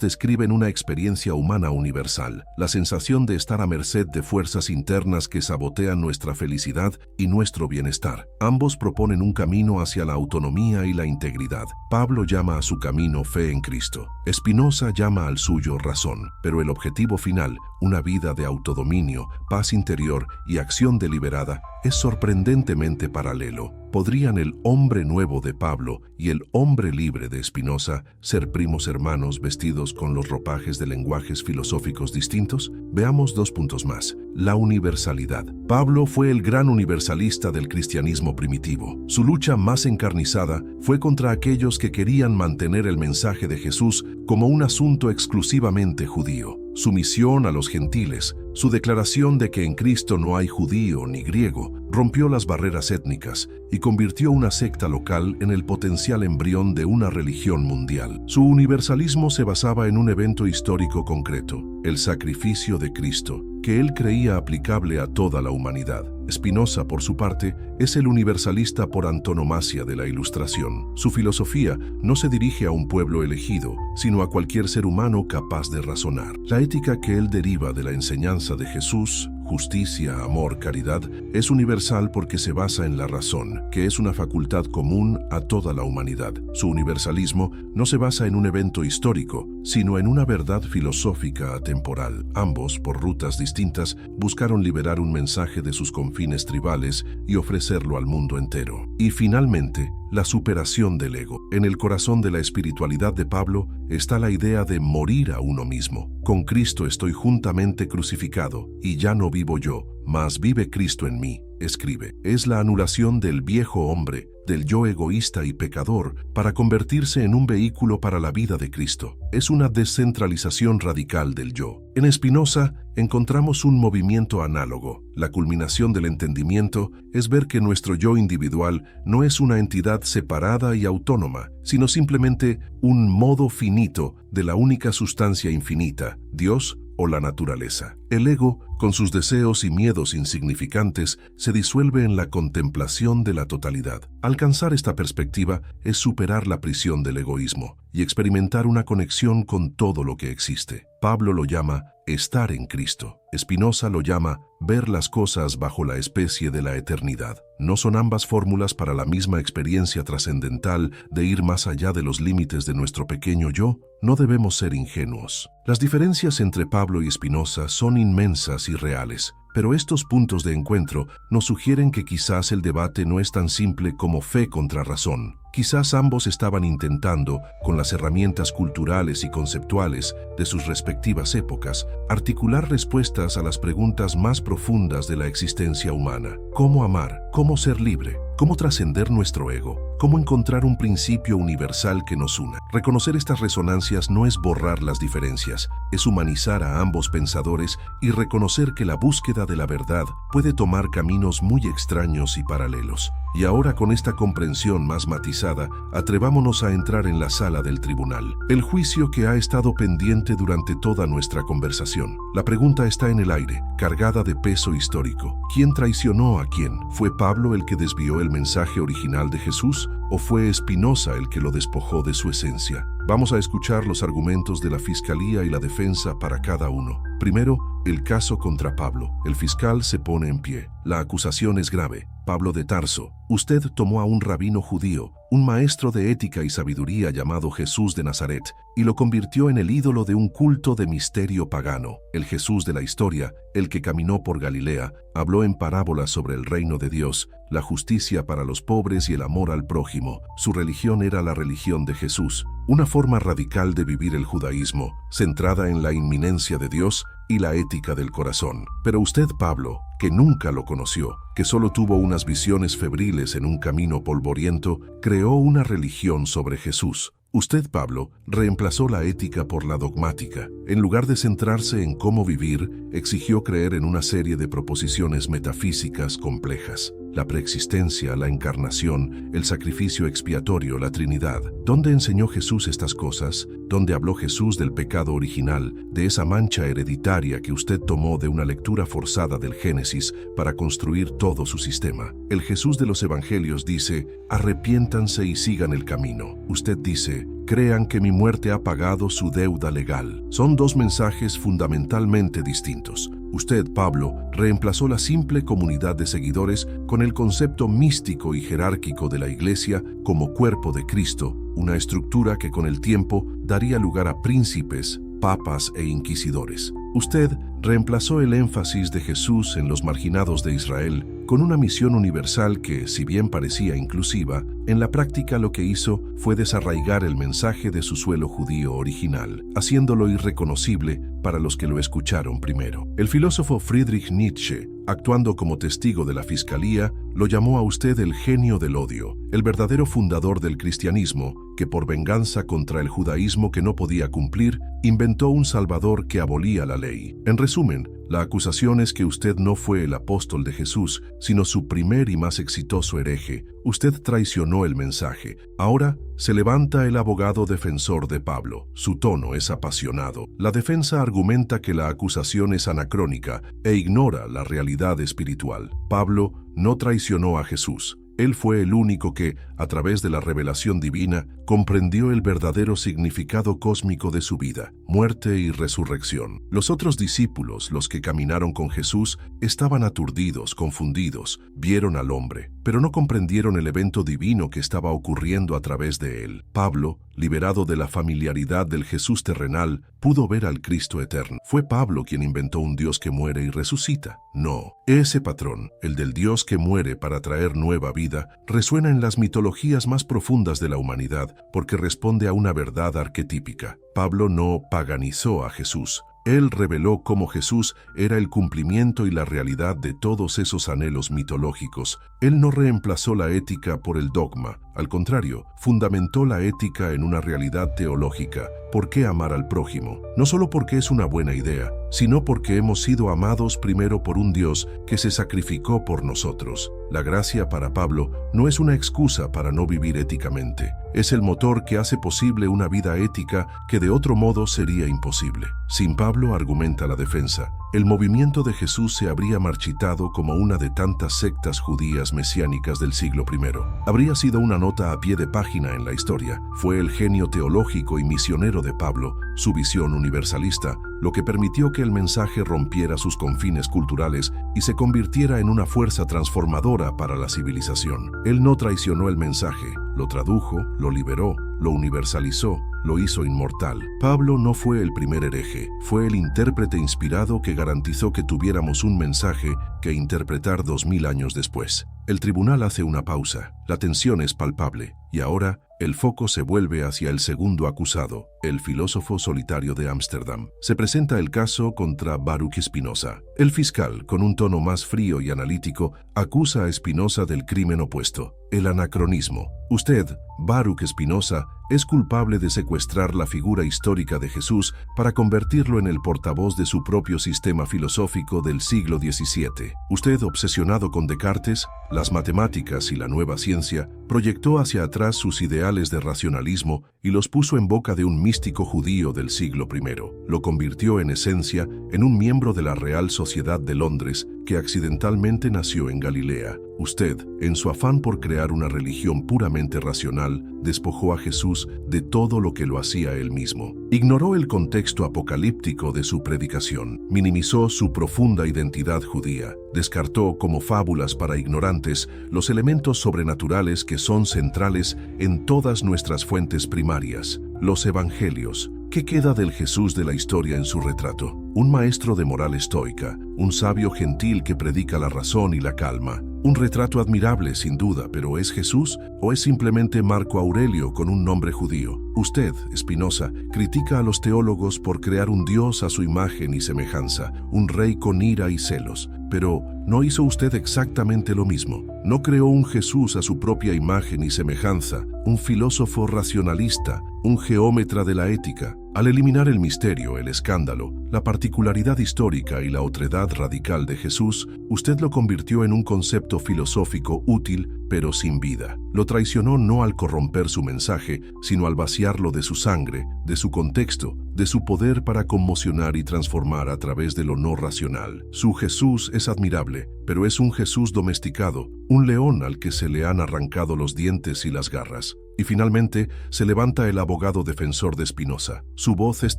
S1: describen una experiencia humana universal, la sensación de estar a merced de fuerzas internas que sabotean nuestra felicidad y nuestro bienestar. Ambos proponen un camino hacia la autonomía y la integridad. Pablo llama a su camino fe en Cristo. Spinoza llama al suyo razón, pero el objetivo final, una vida de autodominio, paz interior y acción deliberada, es sorprendentemente paralelo. ¿Podrían el hombre nuevo de Pablo y el hombre libre de Spinoza ser primos hermanos vestidos con los ropajes de lenguajes filosóficos distintos? Veamos 2 puntos más. La universalidad. Pablo fue el gran universalista del cristianismo primitivo. Su lucha más encarnizada fue contra aquellos que querían mantener el mensaje de Jesús como un asunto exclusivamente judío. Su misión a los gentiles, su declaración de que en Cristo no hay judío ni griego, rompió las barreras étnicas y convirtió una secta local en el potencial embrión de una religión mundial. Su universalismo se basaba en un evento histórico concreto, el sacrificio de Cristo, que él creía aplicable a toda la humanidad. Spinoza, por su parte, es el universalista por antonomasia de la Ilustración. Su filosofía no se dirige a un pueblo elegido, sino a cualquier ser humano capaz de razonar. La ética que él deriva de la enseñanza de Jesús, justicia, amor, caridad, es universal porque se basa en la razón, que es una facultad común a toda la humanidad. Su universalismo no se basa en un evento histórico, sino en una verdad filosófica atemporal. Ambos, por rutas distintas, buscaron liberar un mensaje de sus confines tribales y ofrecerlo al mundo entero. Y finalmente, la superación del ego. En el corazón de la espiritualidad de Pablo está la idea de morir a uno mismo. Con Cristo estoy juntamente crucificado, y ya no vivo yo, mas vive Cristo en mí, escribe. Es la anulación del viejo hombre, del yo egoísta y pecador, para convertirse en un vehículo para la vida de Cristo. Es una descentralización radical del yo. En Spinoza encontramos un movimiento análogo. La culminación del entendimiento es ver que nuestro yo individual no es una entidad separada y autónoma, sino simplemente un modo finito de la única sustancia infinita, Dios o la naturaleza. El ego, con sus deseos y miedos insignificantes, se disuelve en la contemplación de la totalidad. Alcanzar esta perspectiva es superar la prisión del egoísmo y experimentar una conexión con todo lo que existe. Pablo lo llama estar en Cristo. Spinoza lo llama ver las cosas bajo la especie de la eternidad. ¿No son ambas fórmulas para la misma experiencia trascendental de ir más allá de los límites de nuestro pequeño yo? No debemos ser ingenuos. Las diferencias entre Pablo y Spinoza son inmensas y reales, pero estos puntos de encuentro nos sugieren que quizás el debate no es tan simple como fe contra razón. Quizás ambos estaban intentando, con las herramientas culturales y conceptuales de sus respectivas épocas, articular respuestas a las preguntas más profundas de la existencia humana. ¿Cómo amar? ¿Cómo ser libre? ¿Cómo trascender nuestro ego? ¿Cómo encontrar un principio universal que nos una? Reconocer estas resonancias no es borrar las diferencias, es humanizar a ambos pensadores y reconocer que la búsqueda de la verdad puede tomar caminos muy extraños y paralelos. Y ahora, con esta comprensión más matizada, atrevámonos a entrar en la sala del tribunal. El juicio que ha estado pendiente durante toda nuestra conversación. La pregunta está en el aire, cargada de peso histórico. ¿Quién traicionó a quién? ¿Fue Pablo el que desvió el mensaje original de Jesús? ¿O fue Spinoza el que lo despojó de su esencia? Vamos a escuchar los argumentos de la fiscalía y la defensa para cada uno. Primero, el caso contra Pablo. El fiscal se pone en pie. La acusación es grave. Pablo de Tarso, usted tomó a un rabino judío, un maestro de ética y sabiduría llamado Jesús de Nazaret, y lo convirtió en el ídolo de un culto de misterio pagano. El Jesús de la historia, el que caminó por Galilea, habló en parábolas sobre el reino de Dios, la justicia para los pobres y el amor al prójimo. Su religión era la religión de Jesús, una forma radical de vivir el judaísmo, centrada en la inminencia de Dios y la ética del corazón. Pero usted, Pablo, que nunca lo conoció, que solo tuvo unas visiones febriles en un camino polvoriento, creó una religión sobre Jesús. Usted, Pablo, reemplazó la ética por la dogmática. En lugar de centrarse en cómo vivir, exigió creer en una serie de proposiciones metafísicas complejas. La preexistencia, la encarnación, el sacrificio expiatorio, la Trinidad. ¿Dónde enseñó Jesús estas cosas? ¿Dónde habló Jesús del pecado original, de esa mancha hereditaria que usted tomó de una lectura forzada del Génesis para construir todo su sistema? El Jesús de los Evangelios dice, arrepiéntanse y sigan el camino. Usted dice, crean que mi muerte ha pagado su deuda legal. Son dos mensajes fundamentalmente distintos. Usted, Pablo, reemplazó la simple comunidad de seguidores con el concepto místico y jerárquico de la Iglesia como cuerpo de Cristo, una estructura que con el tiempo daría lugar a príncipes, papas e inquisidores. Usted reemplazó el énfasis de Jesús en los marginados de Israel con una misión universal que, si bien parecía inclusiva, en la práctica lo que hizo fue desarraigar el mensaje de su suelo judío original, haciéndolo irreconocible para los que lo escucharon primero. El filósofo Friedrich Nietzsche, actuando como testigo de la fiscalía, lo llamó a usted el genio del odio, el verdadero fundador del cristianismo, que por venganza contra el judaísmo que no podía cumplir, inventó un salvador que abolía la ley. En resumen, la acusación es que usted no fue el apóstol de Jesús, sino su primer y más exitoso hereje. Usted traicionó el mensaje. Ahora se levanta el abogado defensor de Pablo. Su tono es apasionado. La defensa argumenta que la acusación es anacrónica e ignora la realidad espiritual. Pablo no traicionó a Jesús. Él fue el único que, a través de la revelación divina, comprendió el verdadero significado cósmico de su vida, muerte y resurrección. Los otros discípulos, los que caminaron con Jesús, estaban aturdidos, confundidos, vieron al hombre, pero no comprendieron el evento divino que estaba ocurriendo a través de él. Pablo, liberado de la familiaridad del Jesús terrenal, pudo ver al Cristo eterno. ¿Fue Pablo quien inventó un Dios que muere y resucita? No. Ese patrón, el del Dios que muere para traer nueva vida, resuena en las mitologías más profundas de la humanidad porque responde a una verdad arquetípica. Pablo no paganizó a Jesús. Él reveló cómo Jesús era el cumplimiento y la realidad de todos esos anhelos mitológicos. Él no reemplazó la ética por el dogma. Al contrario, fundamentó la ética en una realidad teológica. ¿Por qué amar al prójimo? No solo porque es una buena idea, sino porque hemos sido amados primero por un Dios que se sacrificó por nosotros. La gracia para Pablo no es una excusa para no vivir éticamente. Es el motor que hace posible una vida ética que de otro modo sería imposible. Sin Pablo, argumenta la defensa, el movimiento de Jesús se habría marchitado como una de tantas sectas judías mesiánicas del siglo I. Habría sido una nota a pie de página en la historia. Fue el genio teológico y misionero de Pablo, su visión universalista, lo que permitió que el mensaje rompiera sus confines culturales y se convirtiera en una fuerza transformadora para la civilización. Él no traicionó el mensaje, lo tradujo, lo liberó, lo universalizó, lo hizo inmortal. Pablo no fue el primer hereje, fue el intérprete inspirado que garantizó que tuviéramos un mensaje que interpretar 2000 años después. El tribunal hace una pausa, la tensión es palpable, y ahora el foco se vuelve hacia el segundo acusado, el filósofo solitario de Ámsterdam. Se presenta el caso contra Baruch Spinoza. El fiscal, con un tono más frío y analítico, acusa a Spinoza del crimen opuesto, el anacronismo. Usted, Baruch Spinoza, es culpable de secuestrar la figura histórica de Jesús para convertirlo en el portavoz de su propio sistema filosófico del siglo XVII. Usted, obsesionado con Descartes, las matemáticas y la nueva ciencia, proyectó hacia atrás sus ideales de racionalismo y los puso en boca de un místico judío del siglo I. Lo convirtió en esencia en un miembro de la Real Sociedad de Londres que accidentalmente nació en Galilea. Usted, en su afán por crear una religión puramente racional, despojó a Jesús de todo lo que lo hacía él mismo. Ignoró el contexto apocalíptico de su predicación, minimizó su profunda identidad judía, descartó como fábulas para ignorantes los elementos sobrenaturales que son centrales en todas nuestras fuentes primarias, los evangelios. ¿Qué queda del Jesús de la historia en su retrato? Un maestro de moral estoica, un sabio gentil que predica la razón y la calma. Un retrato admirable, sin duda, pero ¿es Jesús o es simplemente Marco Aurelio con un nombre judío? Usted, Spinoza, critica a los teólogos por crear un Dios a su imagen y semejanza, un rey con ira y celos. Pero, ¿no hizo usted exactamente lo mismo? ¿No creó un Jesús a su propia imagen y semejanza, un filósofo racionalista, un geómetra de la ética? Al eliminar el misterio, el escándalo, la particularidad histórica y la otredad radical de Jesús, usted lo convirtió en un concepto filosófico útil, pero sin vida. Lo traicionó no al corromper su mensaje, sino al vaciarlo de su sangre, de su contexto, de su poder para conmocionar y transformar a través de lo no racional. Su Jesús es admirable, pero es un Jesús domesticado, un león al que se le han arrancado los dientes y las garras. Y finalmente se levanta el abogado defensor de Spinoza. Su voz es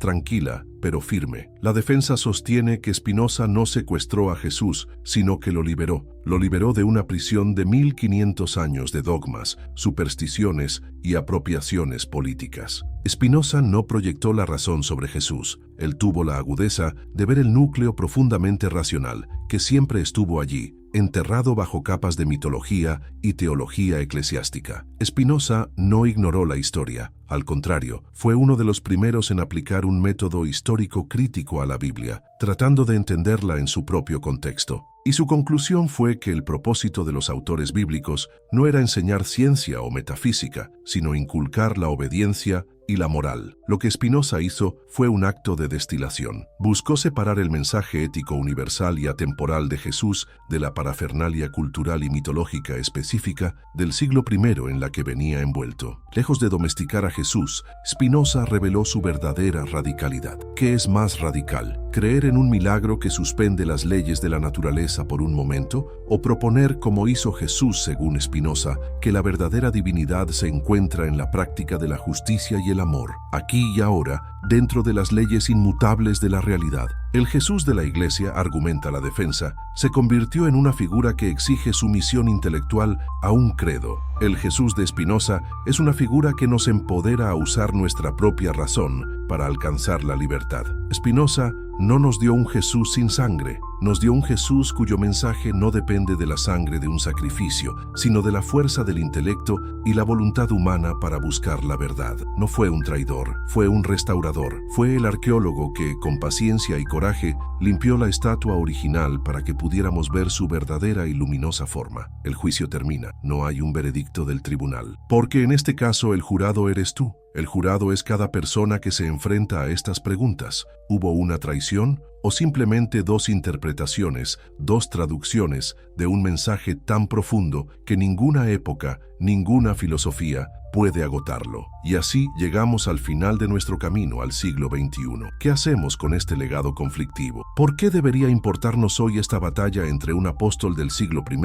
S1: tranquila, pero firme. La defensa sostiene que Spinoza no secuestró a Jesús, sino que lo liberó. Lo liberó de una prisión de 1500 años de dogmas, supersticiones y apropiaciones políticas. Spinoza no proyectó la razón sobre Jesús. Él tuvo la agudeza de ver el núcleo profundamente racional, que siempre estuvo allí, enterrado bajo capas de mitología y teología eclesiástica. Spinoza no ignoró la historia. Al contrario, fue uno de los primeros en aplicar un método histórico crítico a la Biblia, tratando de entenderla en su propio contexto. Y su conclusión fue que el propósito de los autores bíblicos no era enseñar ciencia o metafísica, sino inculcar la obediencia y la moral. Lo que Spinoza hizo fue un acto de destilación. Buscó separar el mensaje ético universal y atemporal de Jesús de la parafernalia cultural y mitológica específica del siglo I en la que venía envuelto. Lejos de domesticar a Jesús, Spinoza reveló su verdadera radicalidad. ¿Qué es más radical? ¿Creer en un milagro que suspende las leyes de la naturaleza por un momento? ¿O proponer, como hizo Jesús según Spinoza, que la verdadera divinidad se encuentra en la práctica de la justicia y el amor, aquí y ahora, dentro de las leyes inmutables de la realidad? El Jesús de la Iglesia, argumenta la defensa, se convirtió en una figura que exige sumisión intelectual a un credo. El Jesús de Spinoza es una figura que nos empodera a usar nuestra propia razón para alcanzar la libertad. Spinoza no nos dio un Jesús sin sangre, nos dio un Jesús cuyo mensaje no depende de la sangre de un sacrificio, sino de la fuerza del intelecto y la voluntad humana para buscar la verdad. No fue un traidor, fue un restaurador, fue el arqueólogo que, con paciencia y coraje, limpió la estatua original para que pudiéramos ver su verdadera y luminosa forma. El juicio termina, no hay un veredicto del tribunal, porque en este caso el jurado eres tú. El jurado es cada persona que se enfrenta a estas preguntas. ¿Hubo una traición o simplemente dos interpretaciones, dos traducciones de un mensaje tan profundo que ninguna época, ninguna filosofía puede agotarlo? Y así llegamos al final de nuestro camino al siglo XXI. ¿Qué hacemos con este legado conflictivo? ¿Por qué debería importarnos hoy esta batalla entre un apóstol del siglo I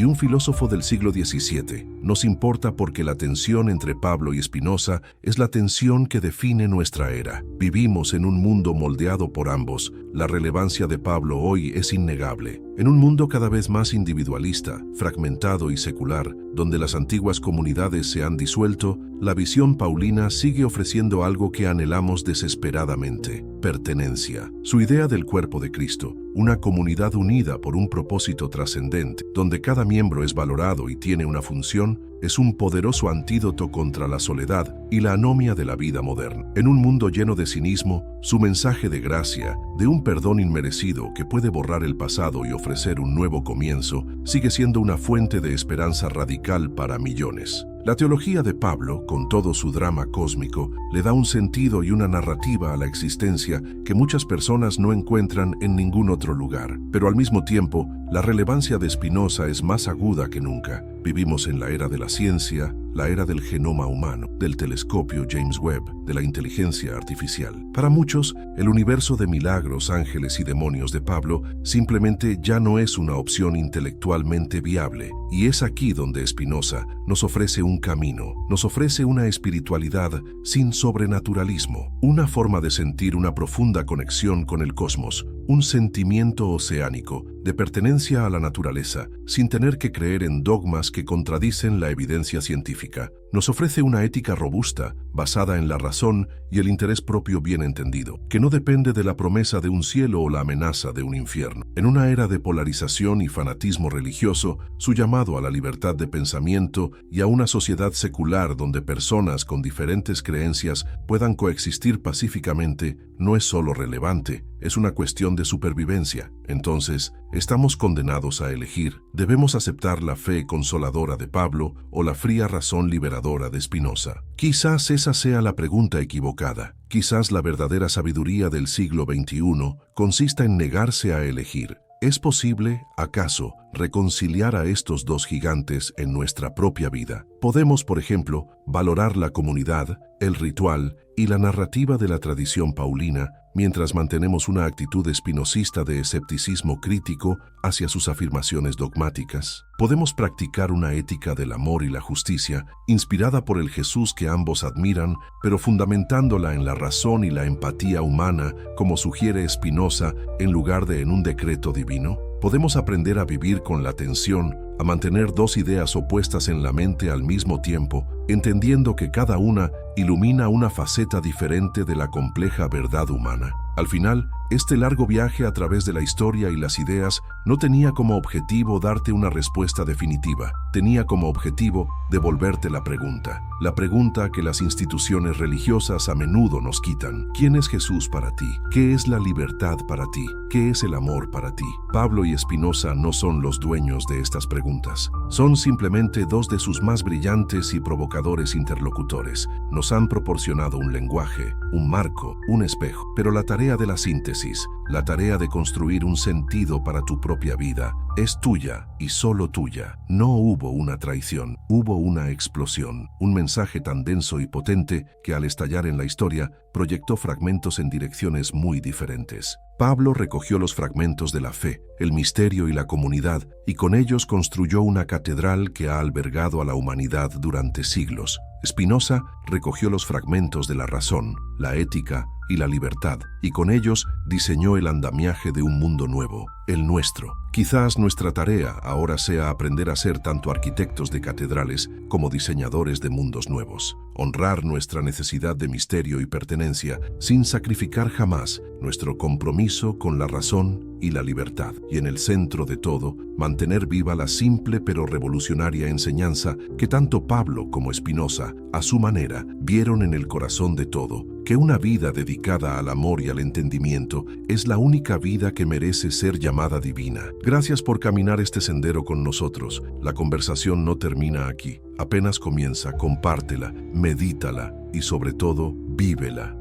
S1: y un filósofo del siglo XVII? Nos importa porque la tensión entre Pablo y Spinoza es la tensión que define nuestra era. Vivimos en un mundo moldeado por ambos. La relevancia de Pablo hoy es innegable. En un mundo cada vez más individualista, fragmentado y secular, donde las antiguas comunidades se han disuelto, la visión paulina sigue ofreciendo algo que anhelamos desesperadamente: pertenencia. Su idea del cuerpo de Cristo, una comunidad unida por un propósito trascendente, donde cada miembro es valorado y tiene una función, es un poderoso antídoto contra la soledad y la anomia de la vida moderna. En un mundo lleno de cinismo, su mensaje de gracia, de un perdón inmerecido que puede borrar el pasado y ofrecer un nuevo comienzo, sigue siendo una fuente de esperanza radical para millones. La teología de Pablo, con todo su drama cósmico, le da un sentido y una narrativa a la existencia que muchas personas no encuentran en ningún otro lugar. Pero al mismo tiempo, la relevancia de Spinoza es más aguda que nunca. Vivimos en la era de la ciencia, la era del genoma humano, del telescopio James Webb, de la inteligencia artificial. Para muchos, el universo de milagros, ángeles y demonios de Pablo simplemente ya no es una opción intelectualmente viable, y es aquí donde Spinoza nos ofrece un camino, nos ofrece una espiritualidad sin sobrenaturalismo, una forma de sentir una profunda conexión con el cosmos, un sentimiento oceánico de pertenencia a la naturaleza, sin tener que creer en dogmas que contradicen la evidencia científica. Nos ofrece una ética robusta, basada en la razón y el interés propio bien entendido, que no depende de la promesa de un cielo o la amenaza de un infierno. En una era de polarización y fanatismo religioso, su llamado a la libertad de pensamiento y a una sociedad secular donde personas con diferentes creencias puedan coexistir pacíficamente no es solo relevante, es una cuestión de supervivencia. Entonces, estamos condenados a elegir. Debemos aceptar la fe consoladora de Pablo o la fría razón liberadora de Spinoza. Quizás esa sea la pregunta equivocada. Quizás la verdadera sabiduría del siglo XXI consista en negarse a elegir. ¿Es posible, acaso, reconciliar a estos dos gigantes en nuestra propia vida? Podemos, por ejemplo, valorar la comunidad, el ritual y la narrativa de la tradición paulina mientras mantenemos una actitud espinosista de escepticismo crítico hacia sus afirmaciones dogmáticas. Podemos practicar una ética del amor y la justicia, inspirada por el Jesús que ambos admiran, pero fundamentándola en la razón y la empatía humana, como sugiere Spinoza, en lugar de en un decreto divino. Podemos aprender a vivir con la tensión, a mantener dos ideas opuestas en la mente al mismo tiempo, entendiendo que cada una ilumina una faceta diferente de la compleja verdad humana. Al final, este largo viaje a través de la historia y las ideas no tenía como objetivo darte una respuesta definitiva, tenía como objetivo devolverte la pregunta que las instituciones religiosas a menudo nos quitan. ¿Quién es Jesús para ti? ¿Qué es la libertad para ti? ¿Qué es el amor para ti? Pablo y Spinoza no son los dueños de estas preguntas, son simplemente dos de sus más brillantes y provocadores interlocutores. Nos han proporcionado un lenguaje, un marco, un espejo, pero la tarea de la síntesis, la tarea de construir un sentido para tu propia vida, es tuya y solo tuya. No hubo una traición, hubo una explosión, un mensaje tan denso y potente que al estallar en la historia proyectó fragmentos en direcciones muy diferentes. Pablo recogió los fragmentos de la fe, el misterio y la comunidad, y con ellos construyó una catedral que ha albergado a la humanidad durante siglos. Spinoza recogió los fragmentos de la razón, la ética y la libertad, y con ellos diseñó el andamiaje de un mundo nuevo, el nuestro. Quizás nuestra tarea ahora sea aprender a ser tanto arquitectos de catedrales como diseñadores de mundos nuevos, honrar nuestra necesidad de misterio y pertenencia sin sacrificar jamás nuestro compromiso con la razón y la libertad, y en el centro de todo, mantener viva la simple pero revolucionaria enseñanza que tanto Pablo como Spinoza, a su manera, vieron en el corazón de todo, que una vida dedicada al amor y al entendimiento es la única vida que merece ser llamada divina. Gracias por caminar este sendero con nosotros. La conversación no termina aquí. Apenas comienza, compártela, medítala y sobre todo, vívela.